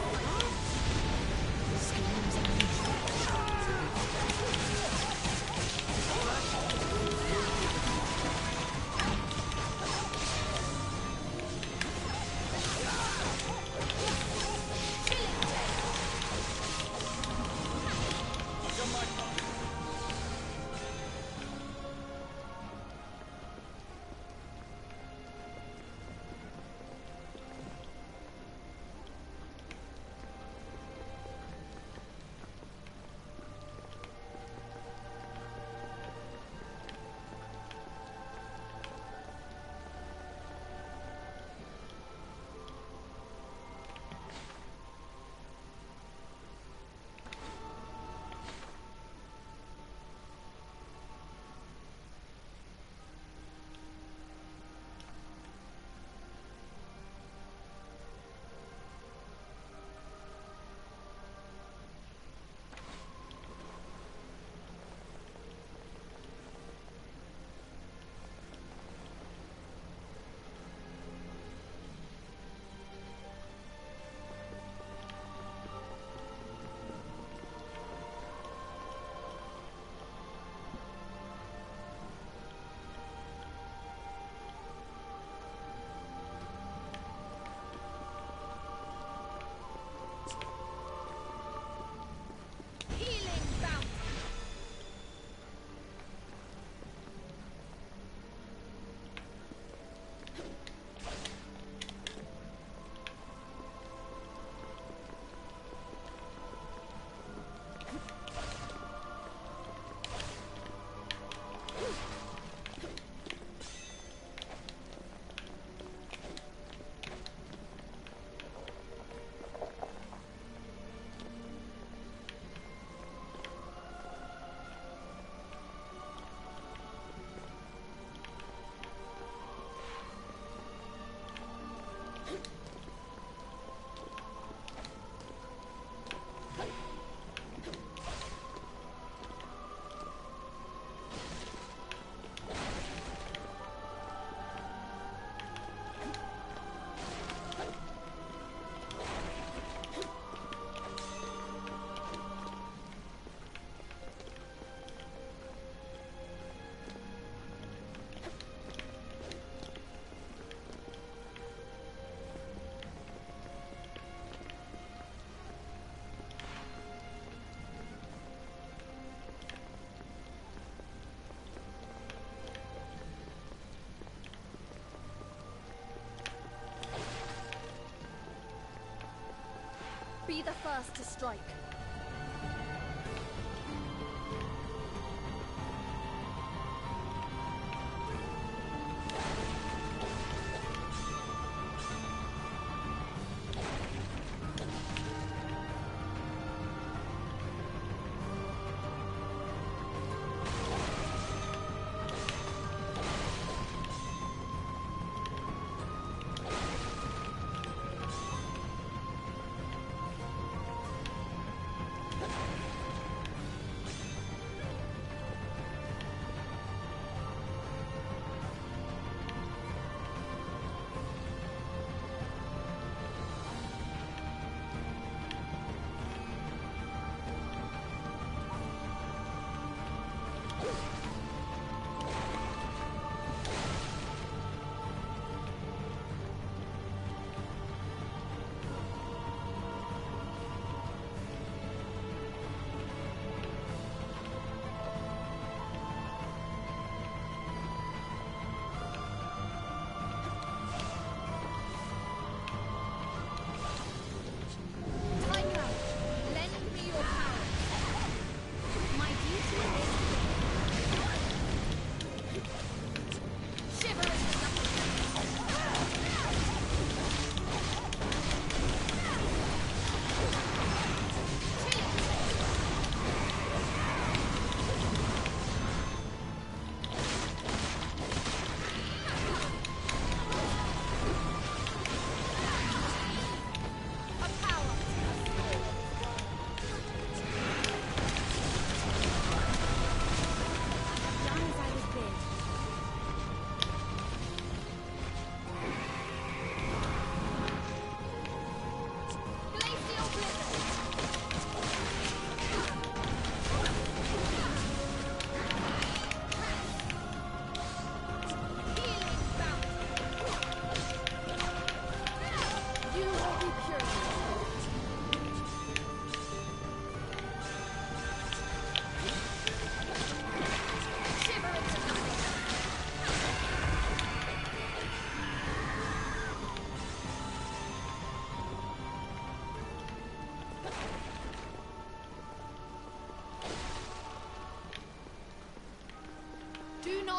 Be the first to strike.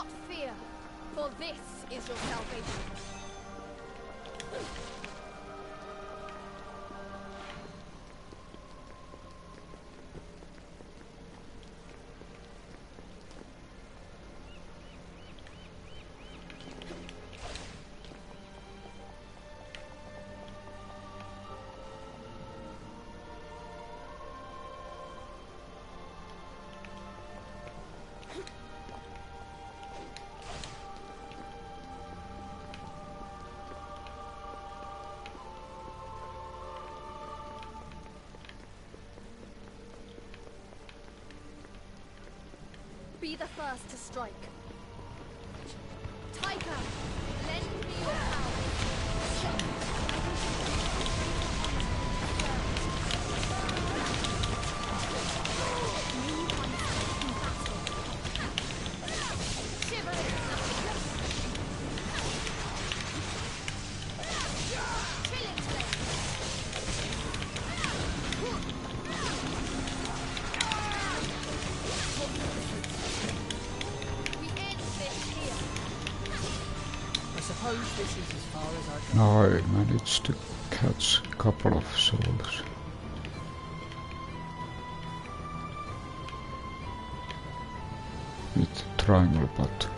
not fear, for this is your salvation. Be the first to strike. Taika, lend me your power. Now I managed to catch a couple of souls. With triangle but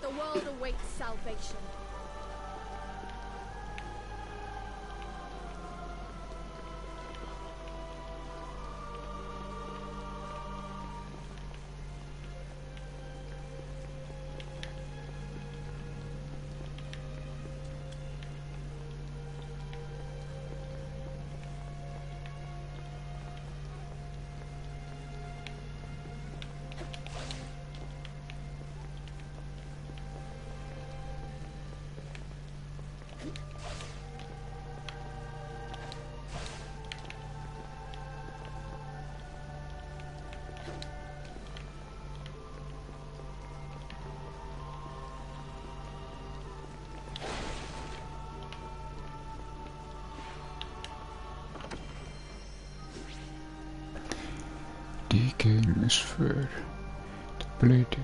The world awaits salvation. Decaying Sword. The blade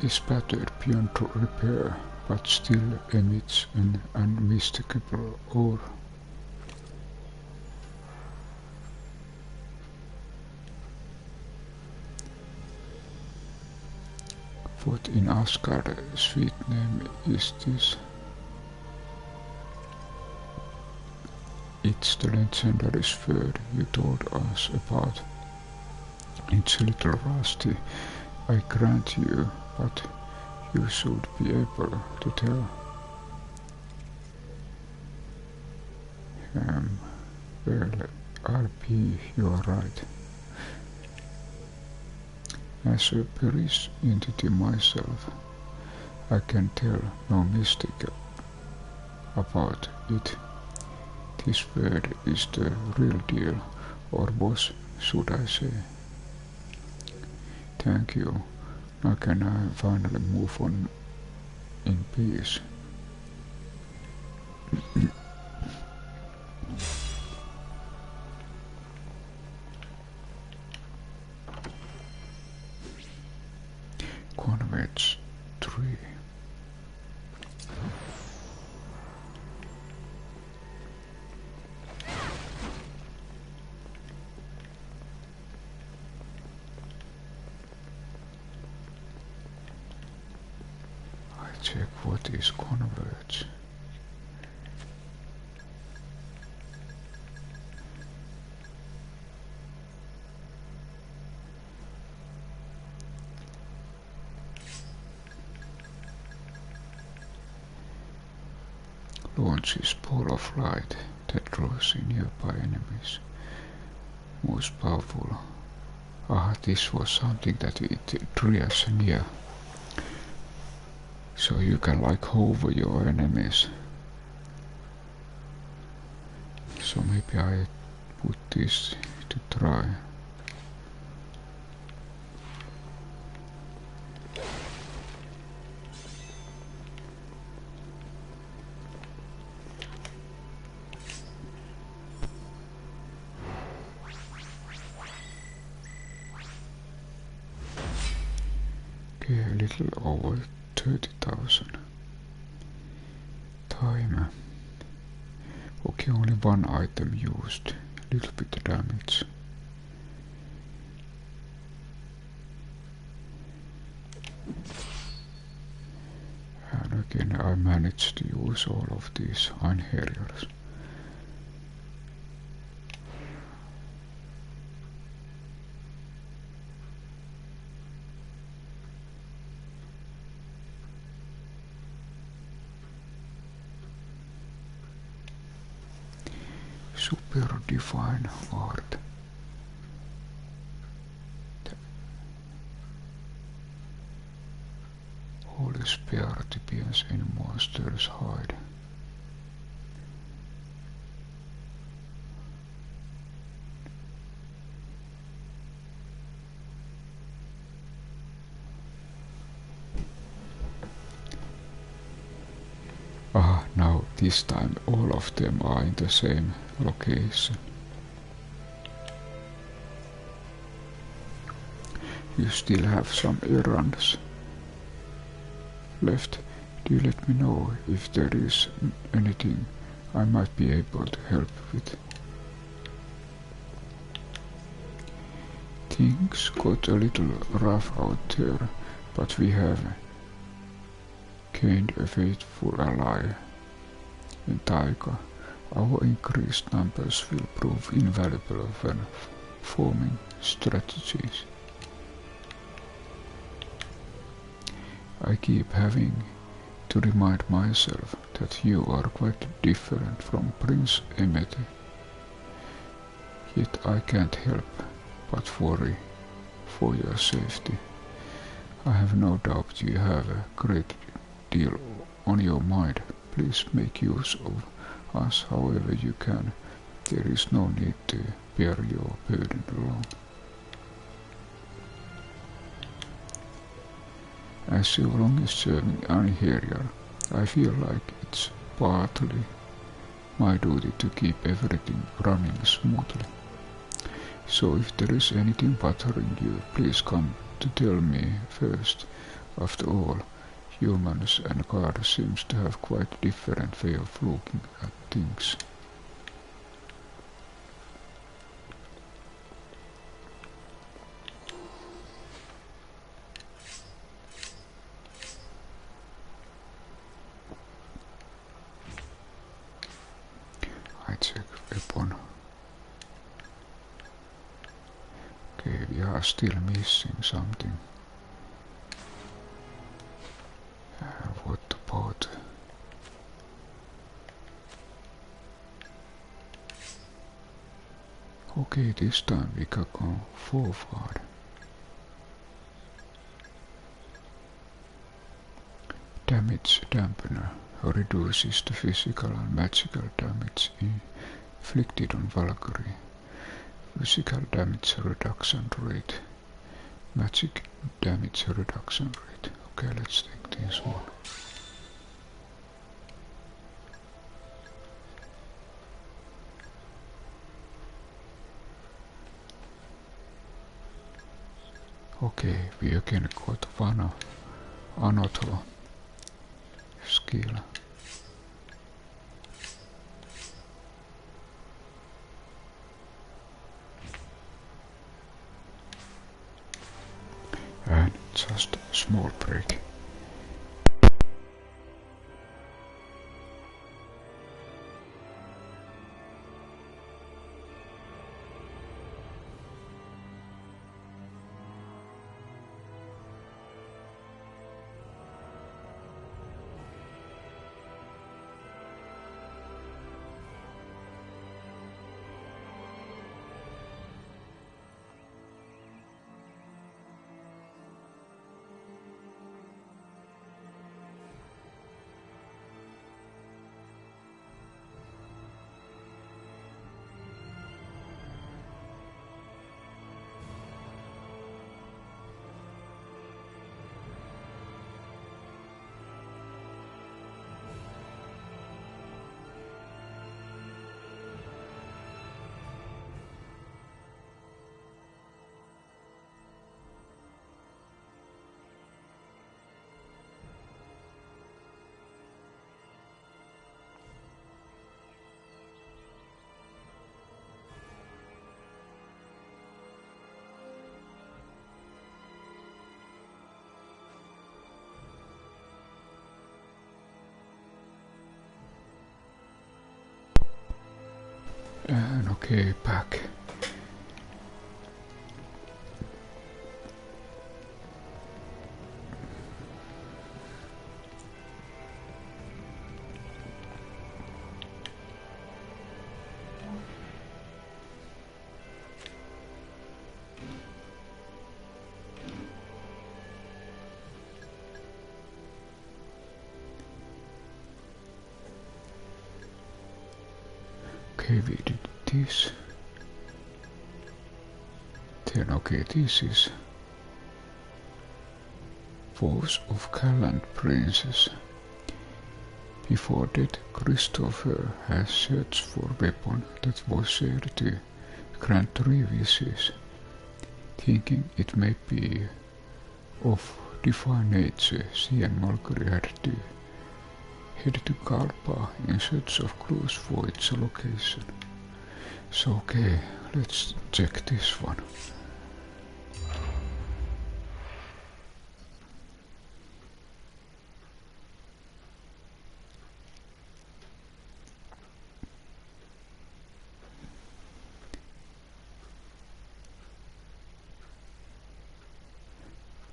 is battered beyond repair, but still emits an unmistakable aura. What in Asgard sweet name is this? It's the legendary sword you told us about. It's a little rusty, I grant you, but you should be able to tell. Well, RP, you are right. As a Paris entity myself, I can tell no mistake about it. This word is the real deal, or was, should I say. Thank you. Now can I finally move on in peace? Converge III. I check what is Converge. Launches ball of light that draws in nearby enemies. Most powerful. This was something that it triggers near. So you can like hover your enemies. So maybe I put this to try. Okay, a little over 30,000. Time. Okay, only one item used. Little bit damage. And again I managed to use all of these Einherjars. Super divine art. Holy spear appears in monster's hide. Now this time all of them are in the same location. You still have some errands left. Do you let me know if there is anything I might be able to help with? Things got a little rough out there, but we have gained a faithful ally in Taika. Our increased numbers will prove invaluable when forming strategies. I keep having to remind myself that you are quite different from Prince Emmet. Yet I can't help but worry for your safety. I have no doubt you have a great deal on your mind. Please make use of us however you can. There is no need to bear your burden alone. As your longest-serving Einherjar, I feel like it's partly my duty to keep everything running smoothly. So if there is anything bothering you, please come to tell me first. After all, humans and gods seems to have quite different way of looking at things. check weapon. Okay, we are still missing something. What about... Okay, this time we can go forward. Damage Dampener reduces the physical and magical damage inflicted on Valkyrie. Physical damage reduction rate. Magic damage reduction rate. Okay, let's take this one. Okay, we again got another skill. And just a small break. And okay, back. Okay, we did this. Then okay, this is Woes of Gallant Princess. Before that, Kristoffer has searched for a weapon that was shared to grant 3 wishes, thinking it may be of divine nature. She and Valkyrie had to head to Karpa in search of clues for its location. So okay, let's check this one.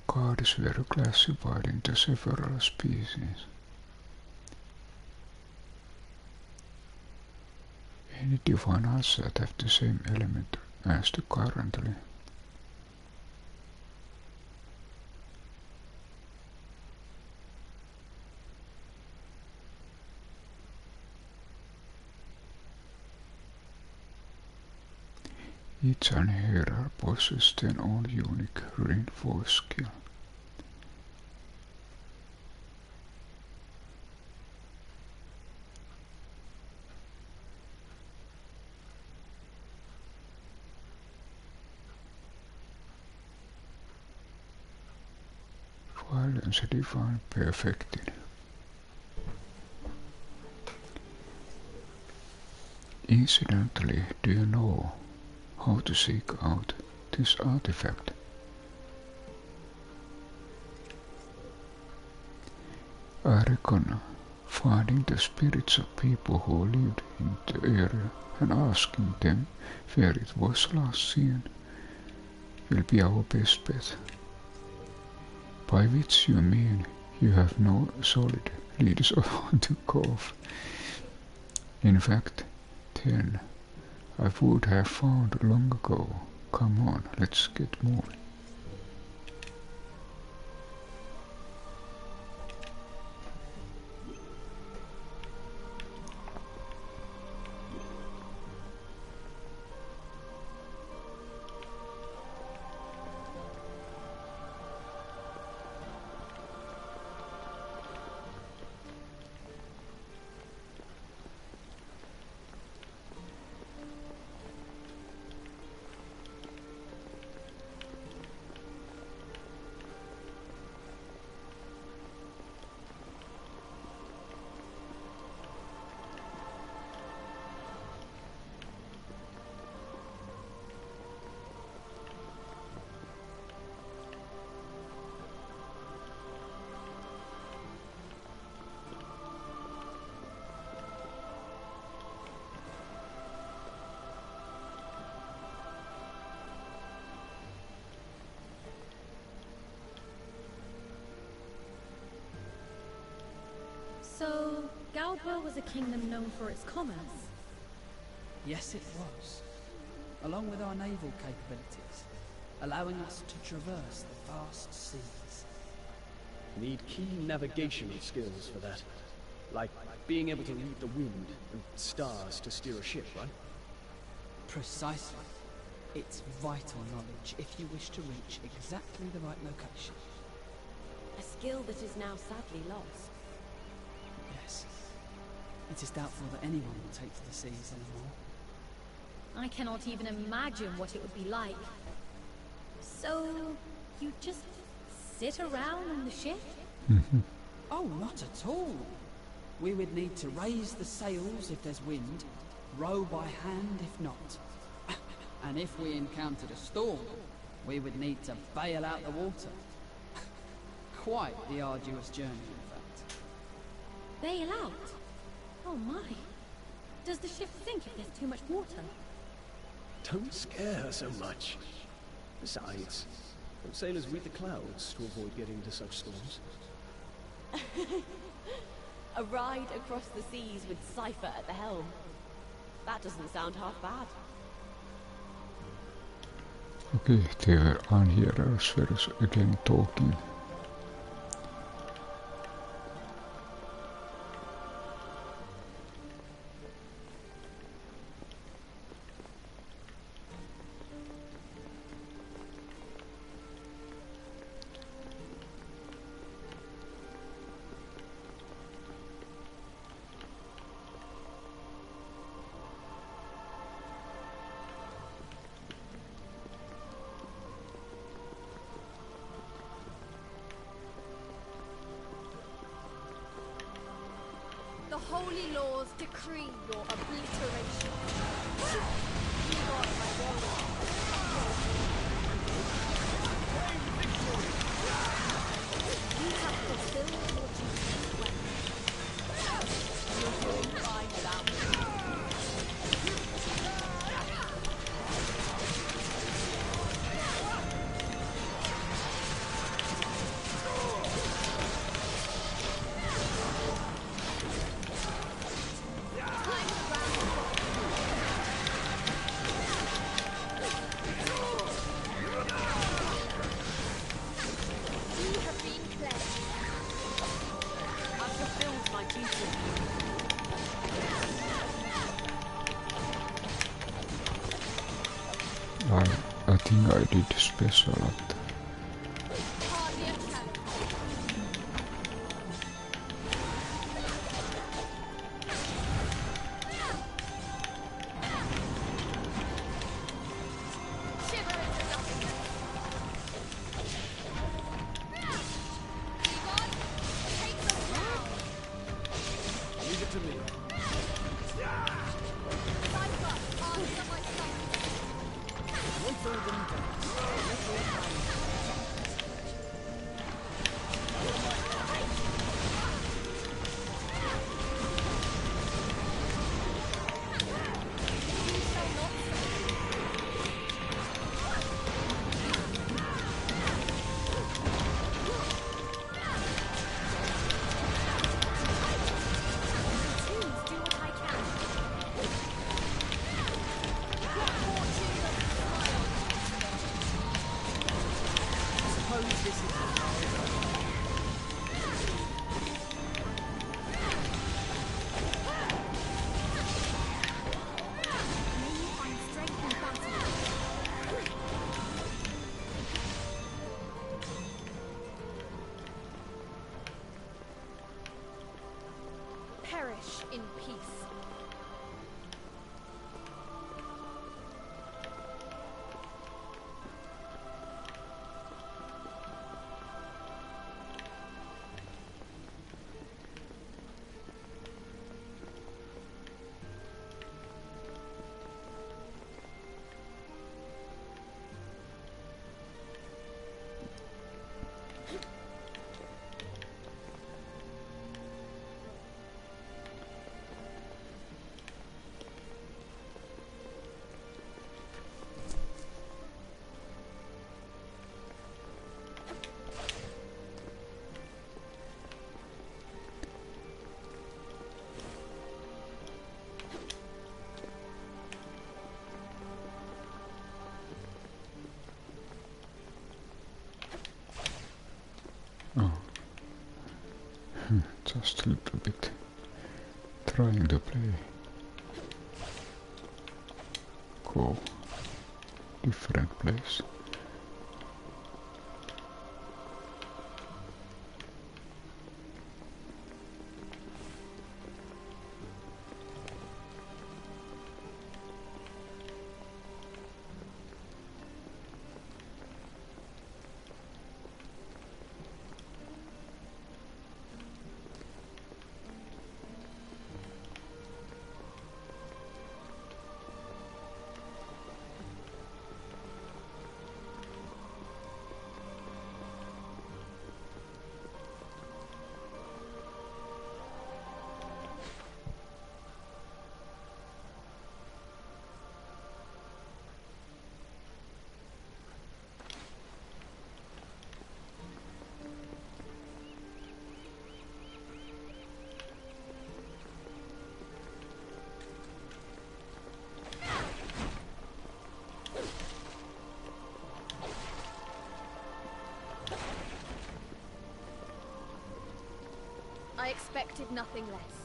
Cards were classified into several species. Any divine asset have the same element as the currently. Each Einherjar possesses their own unique reinforced skill. Violence divine perfected. Incidentally, do you know how to seek out this artifact? I reckon finding the spirits of people who lived in the area and asking them where it was last seen will be our best bet. By which you mean you have no solid leads on to golf. In fact, then I would have found long ago. Come on, let's get moving. So, Galbur was a kingdom known for its commerce? Yes, it was. Along with our naval capabilities, allowing us to traverse the vast seas. Need keen navigational skills for that. Like being able to read the wind and stars to steer a ship, right? Precisely. It's vital knowledge if you wish to reach exactly the right location. A skill that is now sadly lost. Yes. It is doubtful that anyone will take to the seas anymore. I cannot even imagine what it would be like. So, you just sit around on the ship? Oh, not at all. We would need to raise the sails if there's wind, row by hand if not. And if we encountered a storm, we would need to bail out the water. Quite the arduous journey, in fact. Bail out? Oh my. Does the ship sink if there's too much water? Don't scare her so much. Besides, don't sailors read the clouds to avoid getting into such storms? A ride across the seas with Cypher at the helm. That doesn't sound half bad. Okay, they were Einherjar again talking. The holy laws decree your obliteration. You are my warrior. You have fulfilled your duty well. You're doing fine without me. I think I did special at that. Just a little bit. Trying to play. Go. Different place. I expected nothing less.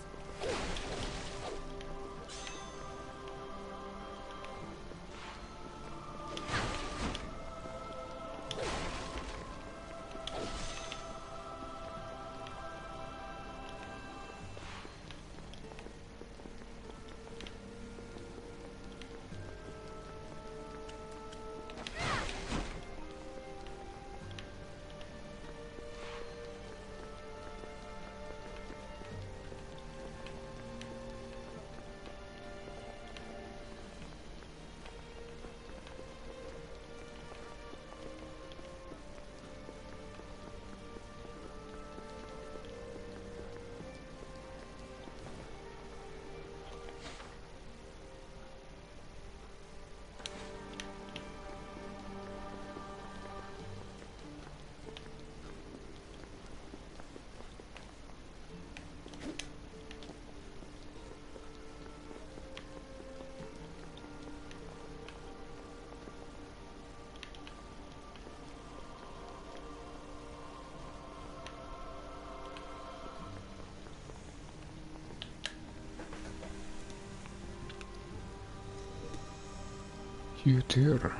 You there,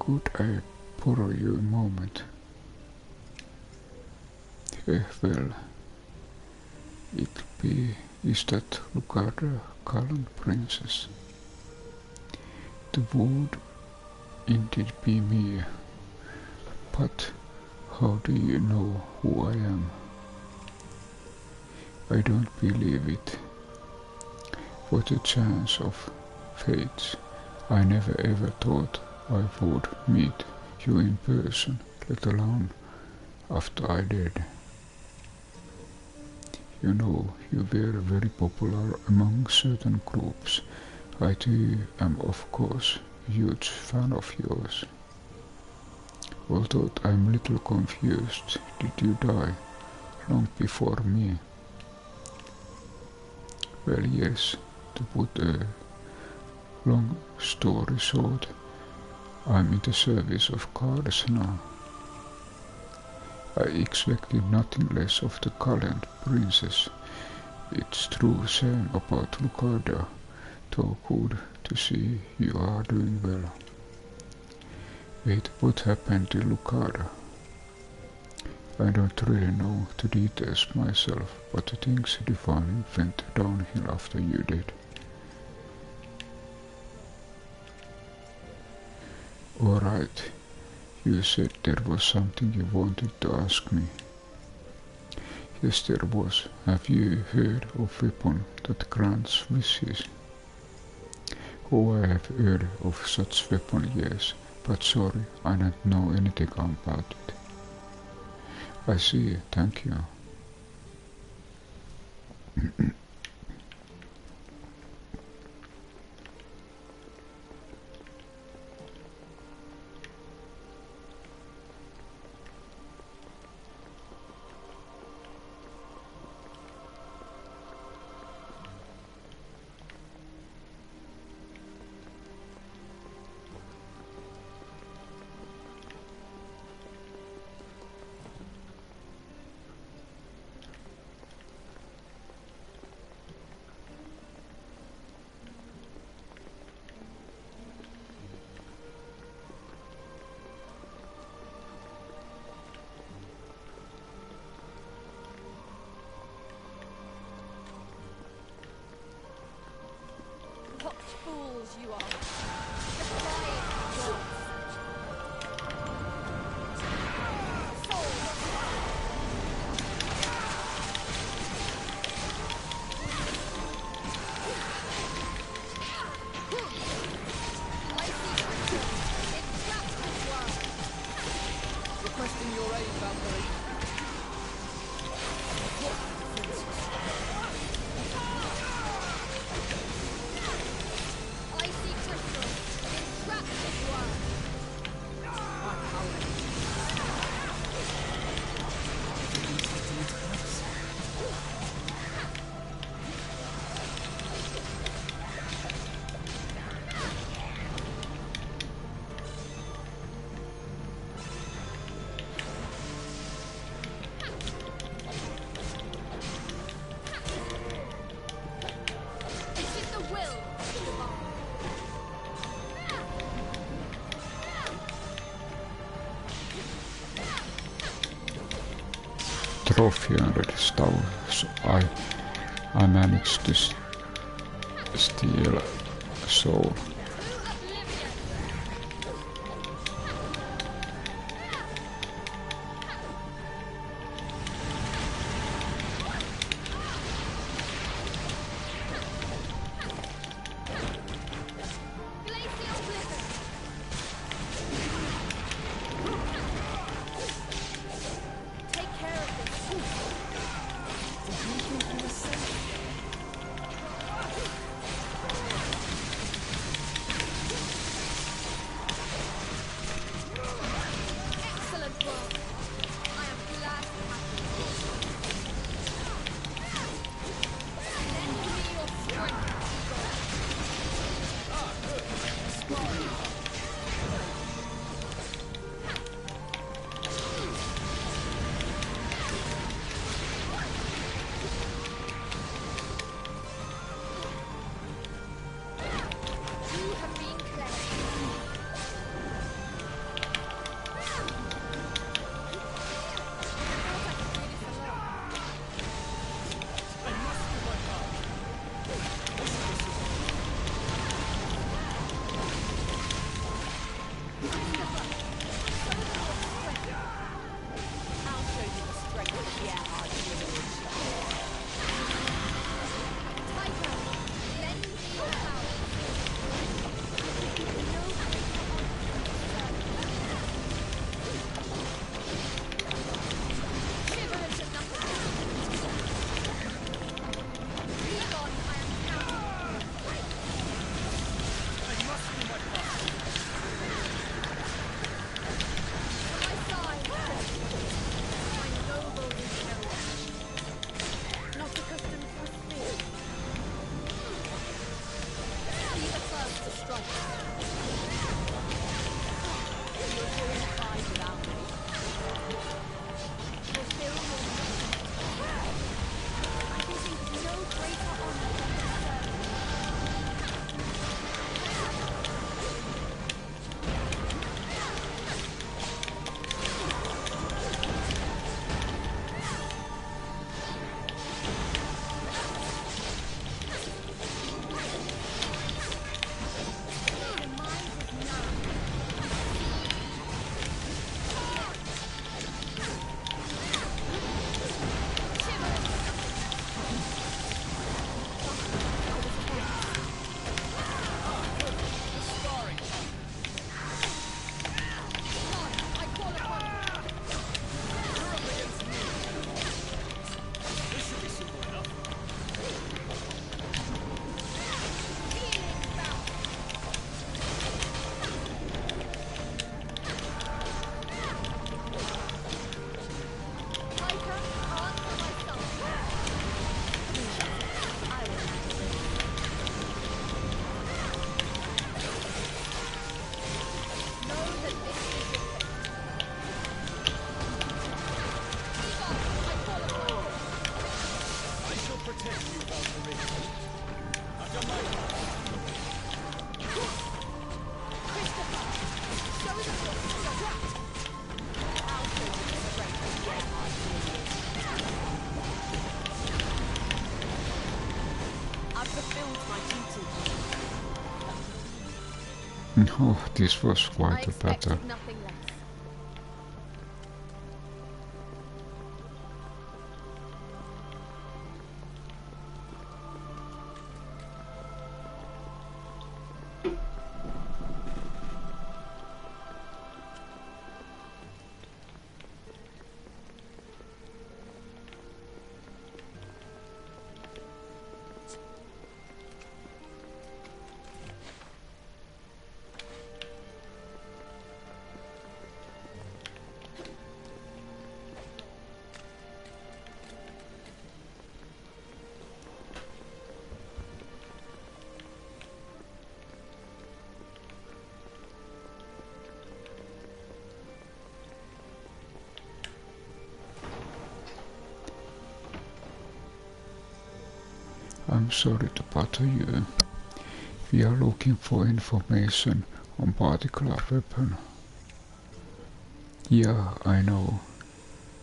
could I borrow you a moment? Well, is that Lucaria, Gallant Princess? The would indeed be me, but how do you know who I am? I don't believe it. What a chance of fate. I never ever thought I would meet you in person, let alone after I did. You know, you were very popular among certain groups. I too am of course a huge fan of yours. Although I'm a little confused, did you die long before me? Well, yes, to put a long story short, I'm in the service of gods now. I expected nothing less of the Gallant Princess. It's true same about Lucaria, though good to see you are doing well. Wait, what happened to Lucaria? I don't really know the details myself, but the things defining went downhill after you did. Alright, you said there was something you wanted to ask me. Yes, there was. Have you heard of a weapon that grants wishes? Oh, I have heard of such weapon, yes, but sorry, I don't know anything about it. I see, thank you. you are. Defying gods. Requesting your aid, Valkyrie. I see crystal. Entrap this world. Trophy under the stove, so I managed to steal a soul. Oh, this was I quite a battle. expected nothing less. I'm sorry to bother you. We are looking for information on particular weapon. Yeah, I know.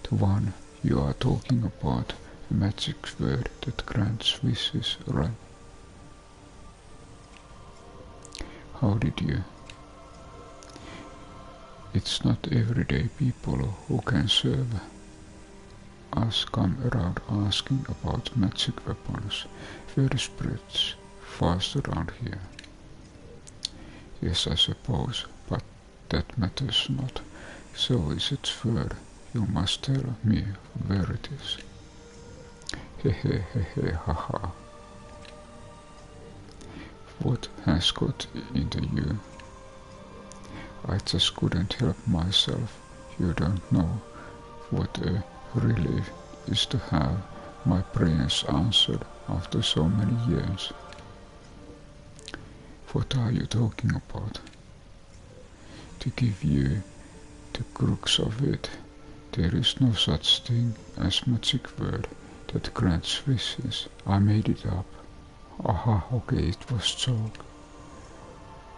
The one you are talking about, a magic sword that grants wishes, right? How did you? It's not everyday people who can serve us come around asking about magic weapons. Word spreads fast around here. Yes, I suppose, but that matters not. So is its word. You must tell me where it is. Hehehehe, haha. What has got into you? I just couldn't help myself. You don't know what a relief is to have my prayers answered after so many years. What are you talking about? To give you the crux of it, there is no such thing as magic word that grants wishes. I made it up. Aha, okay, it was joke.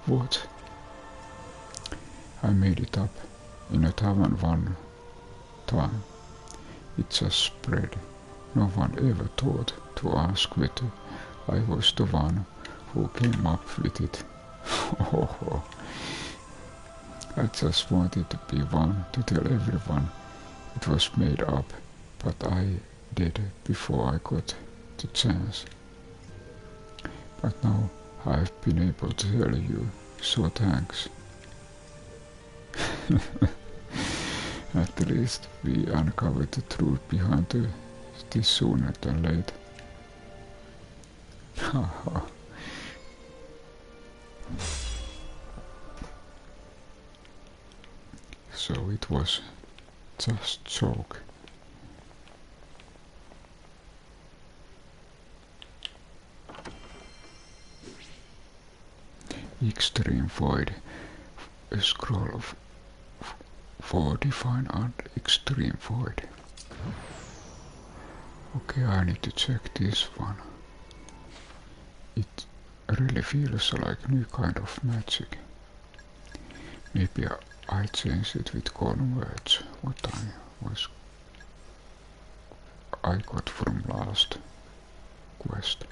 What? I made it up in a tavern one time. It just spread. No one ever thought to ask whether I was the one who came up with it. I just wanted to be one to tell everyone it was made up, but I did before I got the chance. But now I've been able to tell you, so thanks. At least we uncovered the truth behind this sooner than later. Haha. So it was just joke. Extreme Void, a scroll of Fortify and Extreme Void. Okay, I need to check this one. It really feels like new kind of magic. Maybe I changed it with Converge, what I got from last quest.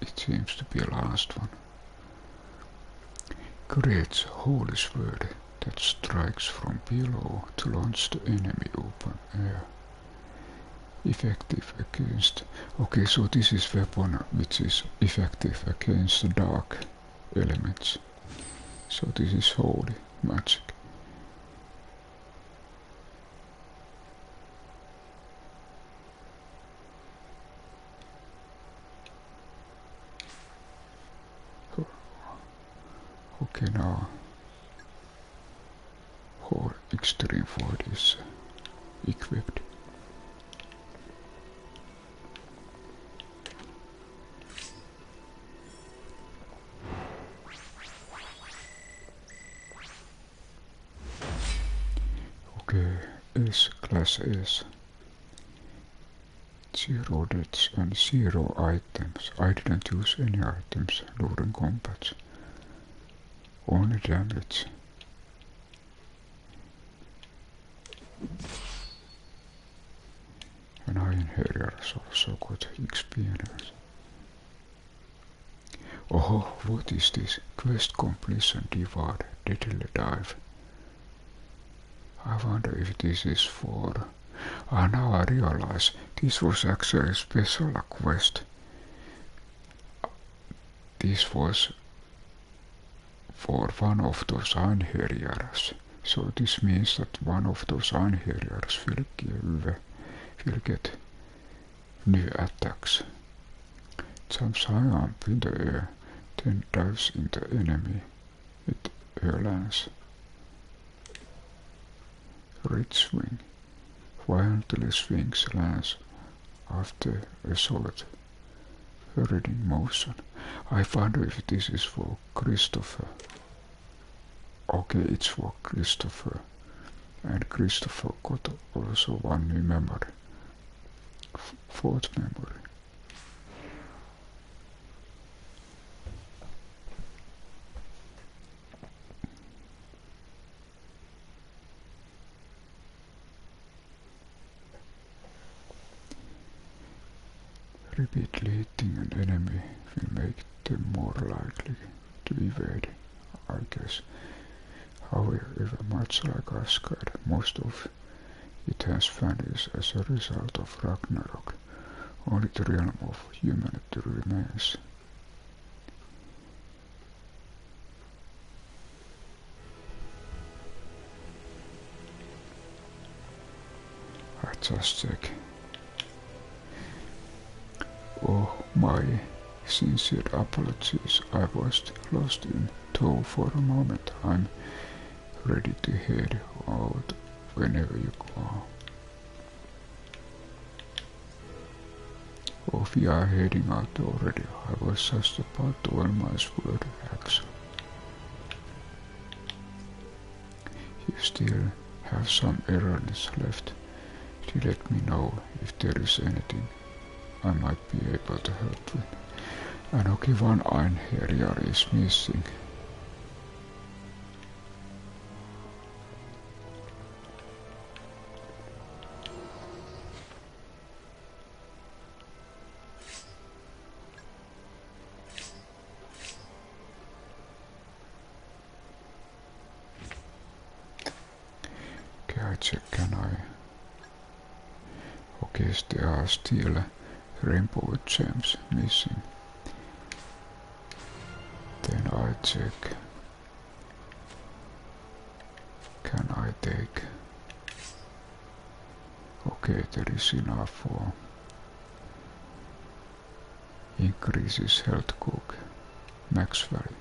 It seems to be a last one. Creates holy sword that strikes from below to launch the enemy open air. Effective against... Okay, so this is weapon which is effective against the dark elements. So this is holy magic. Okay, now whole Extreme Void is equipped. Okay, S, class S. 0 deaths and 0 items. I didn't use any items during combat. Only damage. Einherjars also got experience. Oh, what is this? Quest completion reward, deadly dive. I wonder if this is for... now I realize this was actually a special quest. This was for one of those Einherjars. So this means that one of those Einherjars will get new attacks. Jumps high up in the air, then dives into enemy with her lance. Red swing. Violently swings lance after assault. Hurrying motion. I wonder if this is for Kristoffer. Okay, it's for Kristoffer. And Kristoffer got also one new memory. Fourth memory. Repeatedly hitting an enemy will make them more likely to evade, I guess. However, much like Asgard, most of it has vanished as a result of Ragnarok. Only the realm of humanity remains. I just check. Oh, my sincere apologies. I was lost in tow for a moment. I'm ready to head out whenever you go. Oh, we are heading out already. I was just about to oil my sword axe. You still have some errands left. To let me know if there is anything I might be able to help with. And okay, one Einherjar is missing. Okay, I check, can I... Okay, there are still rainbow gems missing. Then I check. Can I take? Okay, there is enough for increases health cook max value.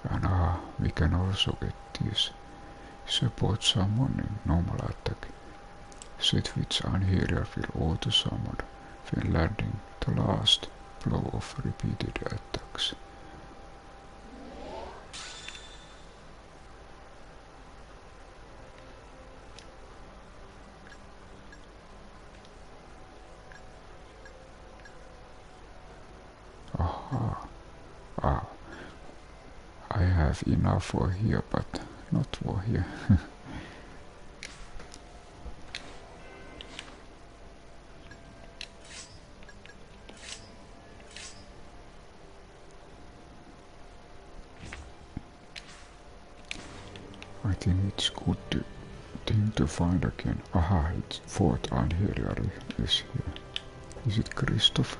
And we can also get this support summoning normal attack, set which Einherjar will auto summon when landing the last blow of repeated attacks. I have enough for here, but not for here. I think it's good thing to find again. Aha, it's fourth Einherjar is here. Is it Kristoffer?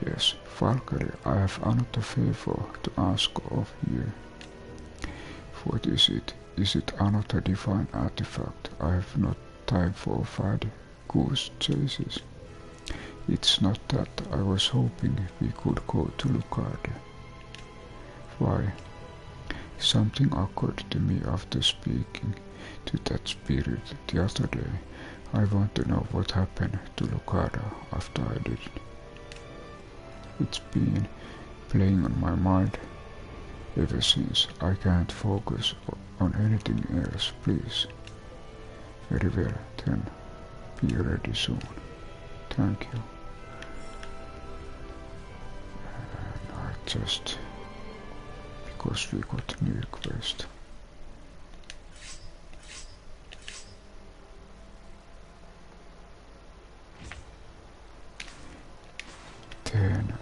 Yes, Valkyrie, I have another favor to ask of you. What is it? Is it another divine artifact? I have not time for 5 goose chases. It's not that. I was hoping we could go to Lucaria. Why? Something occurred to me after speaking to that spirit the other day. I want to know what happened to Lucaria after I did. It's been playing on my mind ever since. I can't focus on anything else, please. Very well, then be ready soon. Thank you. And just because we got new quest. Then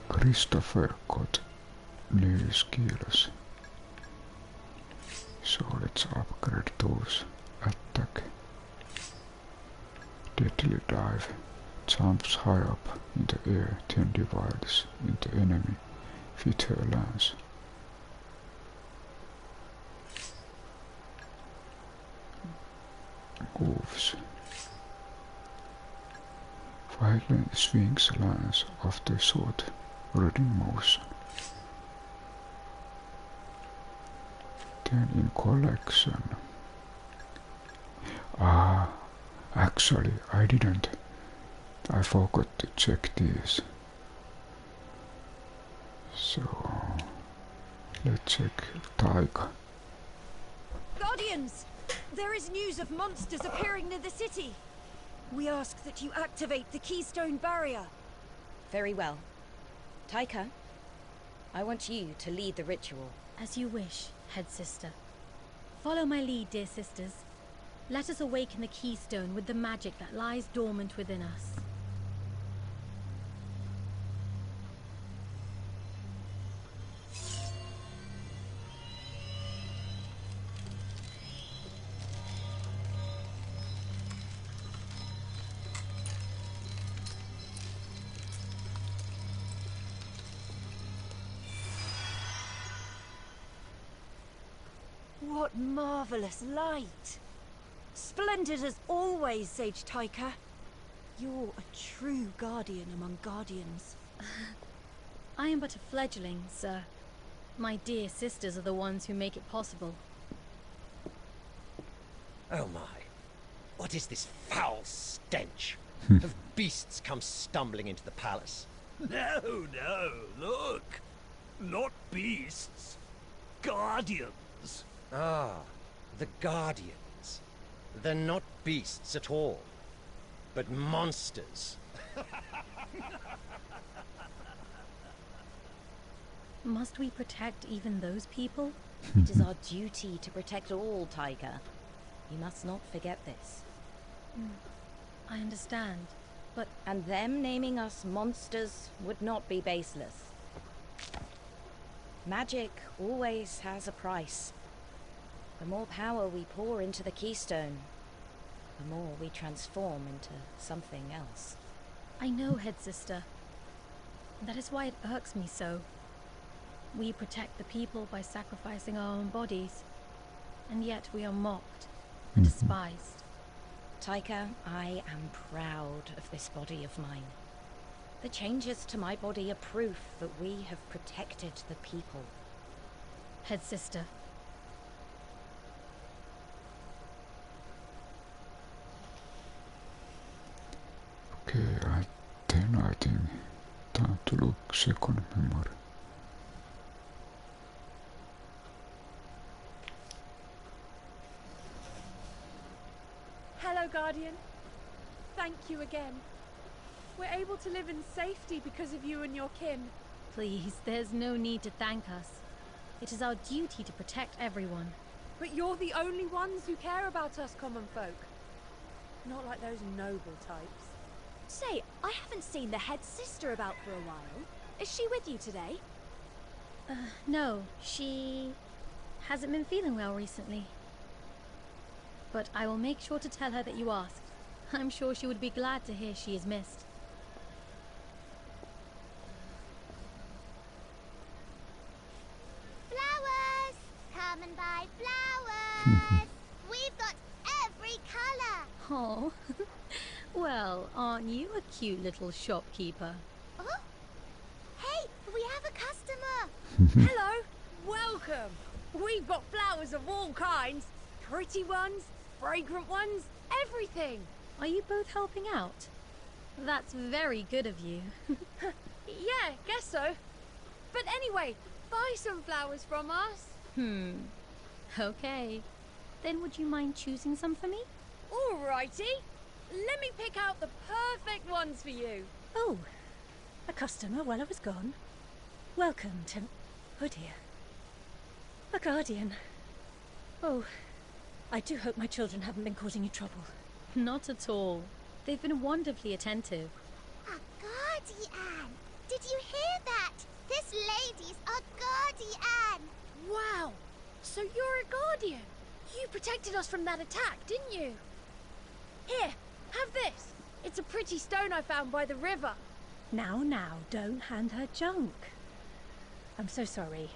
Kristoffer got new skills, so let's upgrade those. Attack, deadly dive, jumps high up in the air, then divides into enemy with her lance. Moves. Violently swings lance after sword, ready in motion. Then in collection. Actually I didn't. I forgot to check these. So let's check Taika. Guardians! There is news of monsters appearing near the city. We ask that you activate the Keystone Barrier. Very well. Taika, I want you to lead the ritual. As you wish, head sister. Follow my lead, dear sisters. Let us awaken the Keystone with the magic that lies dormant within us. What marvelous light! Splendid as always, Sage Taika. You're a true guardian among guardians. I am but a fledgling, sir. My dear sisters are the ones who make it possible. Oh my. What is this foul stench? Have beasts come stumbling into the palace? No, look. Not beasts. Guardians. Ah, the Guardians. They're not beasts at all, but monsters. Must we protect even those people? It is our duty to protect all, Taika. You must not forget this. I understand, but... And them naming us monsters would not be baseless. Magic always has a price. The more power we pour into the Keystone, the more we transform into something else. I know, head sister. That is why it irks me so. We protect the people by sacrificing our own bodies, and yet we are mocked and despised. Taika, I am proud of this body of mine. The changes to my body are proof that we have protected the people. Head sister. Okay, I think time to look second memory. Hello, Guardian. Thank you again. We're able to live in safety because of you and your kin. Please, there's no need to thank us. It is our duty to protect everyone. But you're the only ones who care about us common folk. Not like those noble types. Say, I haven't seen the head sister about for a while. Is she with you today? No, she hasn't been feeling well recently. But I will make sure to tell her that you asked. I'm sure she would be glad to hear she is missed. Flowers! Come and buy flowers! We've got every colour! Oh, well, aren't you a cute little shopkeeper? Oh? Hey, we have a customer! Hello! Welcome! We've got flowers of all kinds. Pretty ones, fragrant ones, everything. Are you both helping out? That's very good of you. Yeah, guess so. But anyway, buy some flowers from us. Okay. Then would you mind choosing some for me? Alrighty. Let me pick out the perfect ones for you. Oh, a customer while I was gone. Welcome to... Oh dear. A guardian. Oh, I do hope my children haven't been causing you trouble. Not at all. They've been wonderfully attentive. A guardian! Did you hear that? This lady's a guardian! Wow! So you're a guardian? You protected us from that attack, didn't you? Here, have this. It's a pretty stone I found by the river. Now, don't hand her junk. I'm so sorry.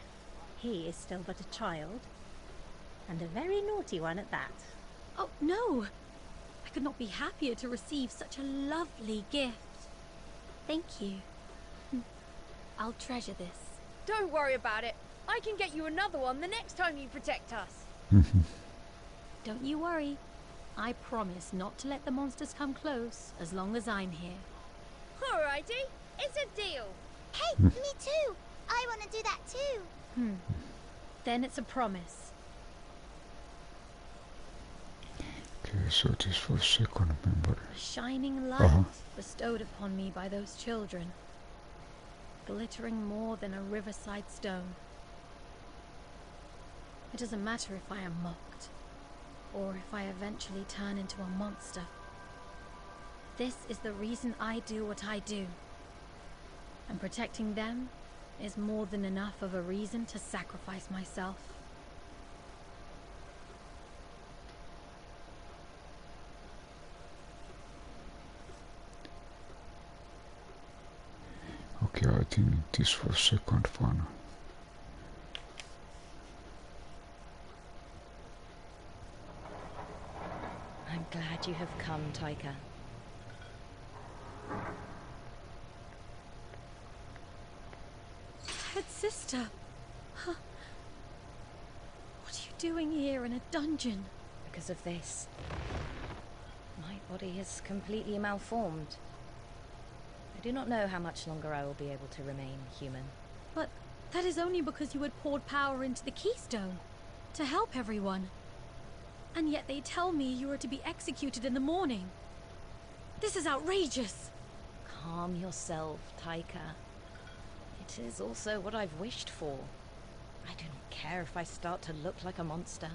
He is still but a child. And a very naughty one at that. Oh, no! I could not be happier to receive such a lovely gift. Thank you. I'll treasure this. Don't worry about it. I can get you another one the next time you protect us. Don't you worry. I promise not to let the monsters come close as long as I'm here. Alrighty, it's a deal. Hey, me too. I want to do that too. Then it's a promise. Okay, so this was second member. Shining light bestowed upon me by those children. Glittering more than a riverside stone. It doesn't matter if I am mocked, or if I eventually turn into a monster. This is the reason I do what I do. And protecting them is more than enough of a reason to sacrifice myself. Okay, I think this was second one. I'm glad you have come, Taika. Head sister! Huh. What are you doing here in a dungeon? Because of this. My body is completely malformed. I do not know how much longer I will be able to remain human. But that is only because you had poured power into the keystone to help everyone. And yet they tell me you are to be executed in the morning. This is outrageous. Calm yourself, Taika. It is also what I've wished for. I do not care if I start to look like a monster.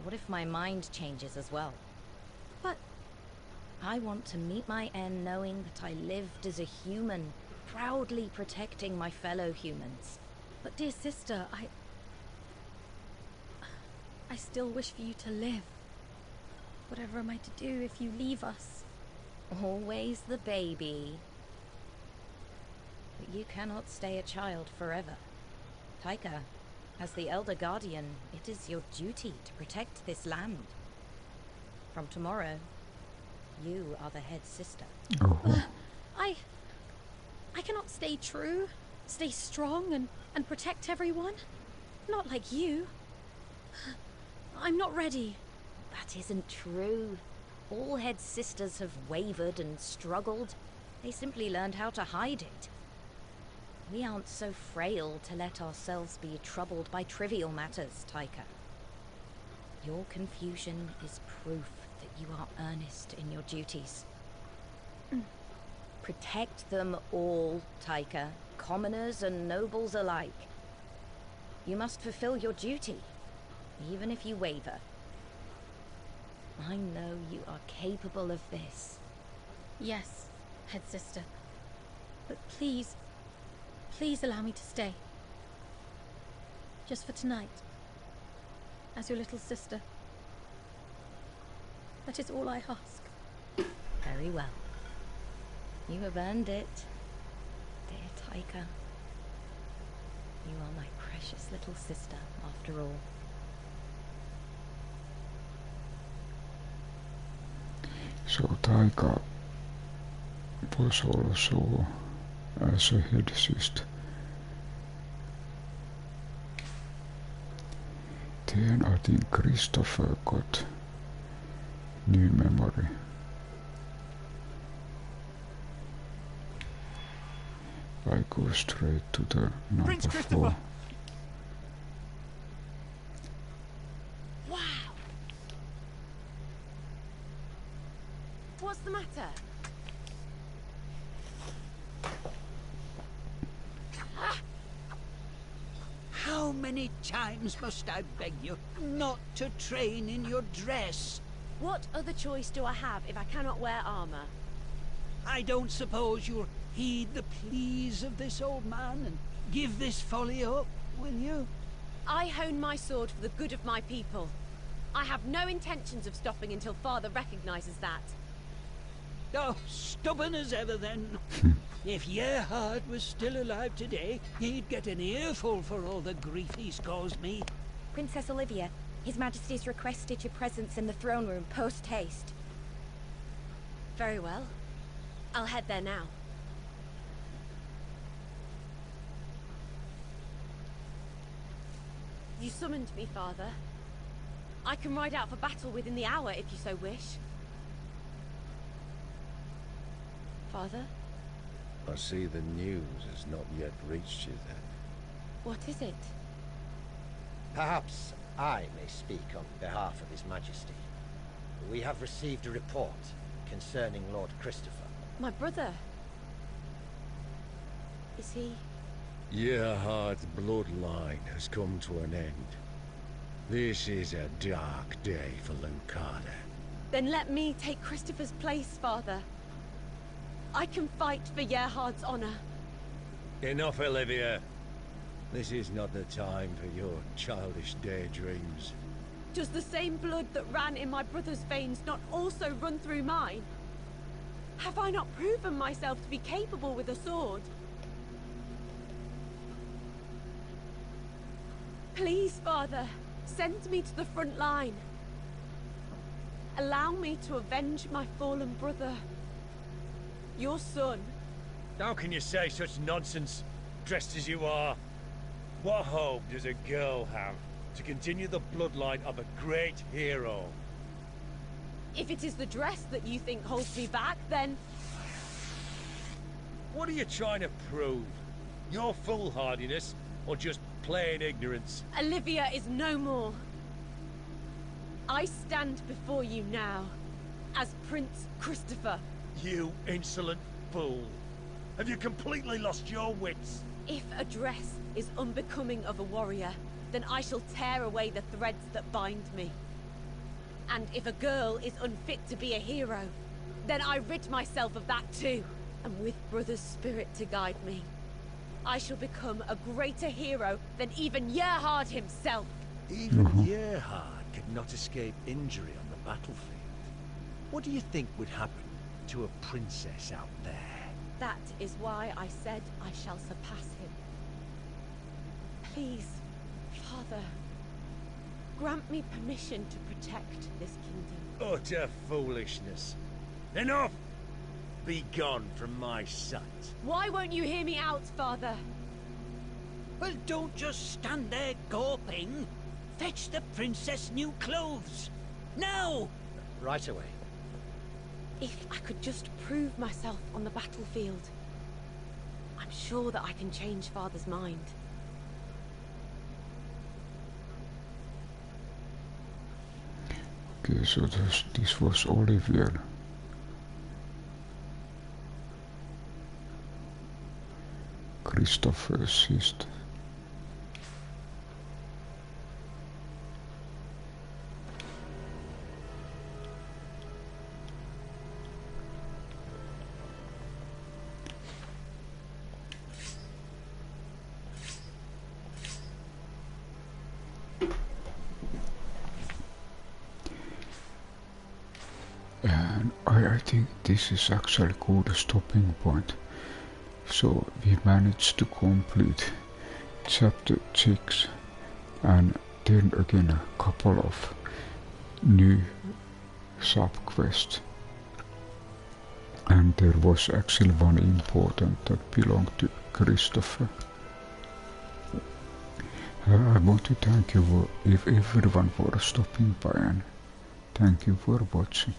What if my mind changes as well? But I want to meet my end knowing that I lived as a human, proudly protecting my fellow humans. But dear sister, I still wish for you to live. Whatever am I to do if you leave us? Always the baby. But you cannot stay a child forever. Taika, as the Elder Guardian, it is your duty to protect this land. From tomorrow, you are the head sister. I cannot stay true, stay strong and protect everyone. Not like you. I'm not ready. That isn't true. All head sisters have wavered and struggled. They simply learned how to hide it. We aren't so frail to let ourselves be troubled by trivial matters, Taika. Your confusion is proof that you are earnest in your duties. Protect them all, Taika, commoners and nobles alike. You must fulfill your duty, even if you waver. I know you are capable of this. Yes, head sister. But please allow me to stay. Just for tonight. As your little sister. That is all I ask. Very well. You have earned it, dear Taika. You are my precious little sister, after all. So Taika was also as a head sister. Then I think Kristoffer got new memory. I go straight to the number Prince 4. Kristoffer! Wow! What's the matter? many times must I beg you not to train in your dress? What other choice do I have if I cannot wear armor? I don't suppose you'll heed the pleas of this old man and give this folly up, will you? I hone my sword for the good of my people. I have no intentions of stopping until Father recognizes that. Oh, stubborn as ever then. If Gerhard was still alive today, he'd get an earful for all the grief he's caused me. Princess Olivia, His Majesty's requested your presence in the throne room post-haste. Very well. I'll head there now. You summoned me, Father. I can ride out for battle within the hour if you so wish. Father? I see the news has not yet reached you then. What is it? Perhaps I may speak on behalf of His Majesty. We have received a report concerning Lord Kristoffer. My brother. Is he... Gerhard's bloodline has come to an end. This is a dark day for Lunkada. Then let me take Kristoffer's place, Father. I can fight for Gerhard's honor. Enough, Olivia. This is not the time for your childish daydreams. Does the same blood that ran in my brother's veins not also run through mine? Have I not proven myself to be capable with a sword? Please, Father, send me to the front line. Allow me to avenge my fallen brother. Your son. How can you say such nonsense, dressed as you are? What hope does a girl have to continue the bloodline of a great hero? If it is the dress that you think holds me back, then... What are you trying to prove? Your foolhardiness, or just plain ignorance? Olivia is no more. I stand before you now, as Prince Kristoffer. You insolent fool! Have you completely lost your wits? If a dress is unbecoming of a warrior, then I shall tear away the threads that bind me. And if a girl is unfit to be a hero, then I rid myself of that too. And with brother's spirit to guide me, I shall become a greater hero than even Gerhard himself. Even Gerhard could not escape injury on the battlefield. What do you think would happen to a princess out there? That is why I said I shall surpass him. Please, Father, grant me permission to protect this kingdom. Utter foolishness. Enough! Be gone from my sight. Why won't you hear me out, Father? Well, don't just stand there gawping. Fetch the princess new clothes. Now! Right away. If I could just prove myself on the battlefield, I'm sure that I can change Father's mind. Okay, so this was Olivia. Kristoffer's sister. And I think this is actually good stopping point. So we managed to complete chapter 6 and then again a couple of new subquests. And there was actually one important that belonged to Kristoffer. I want to thank you everyone for stopping by and thank you for watching.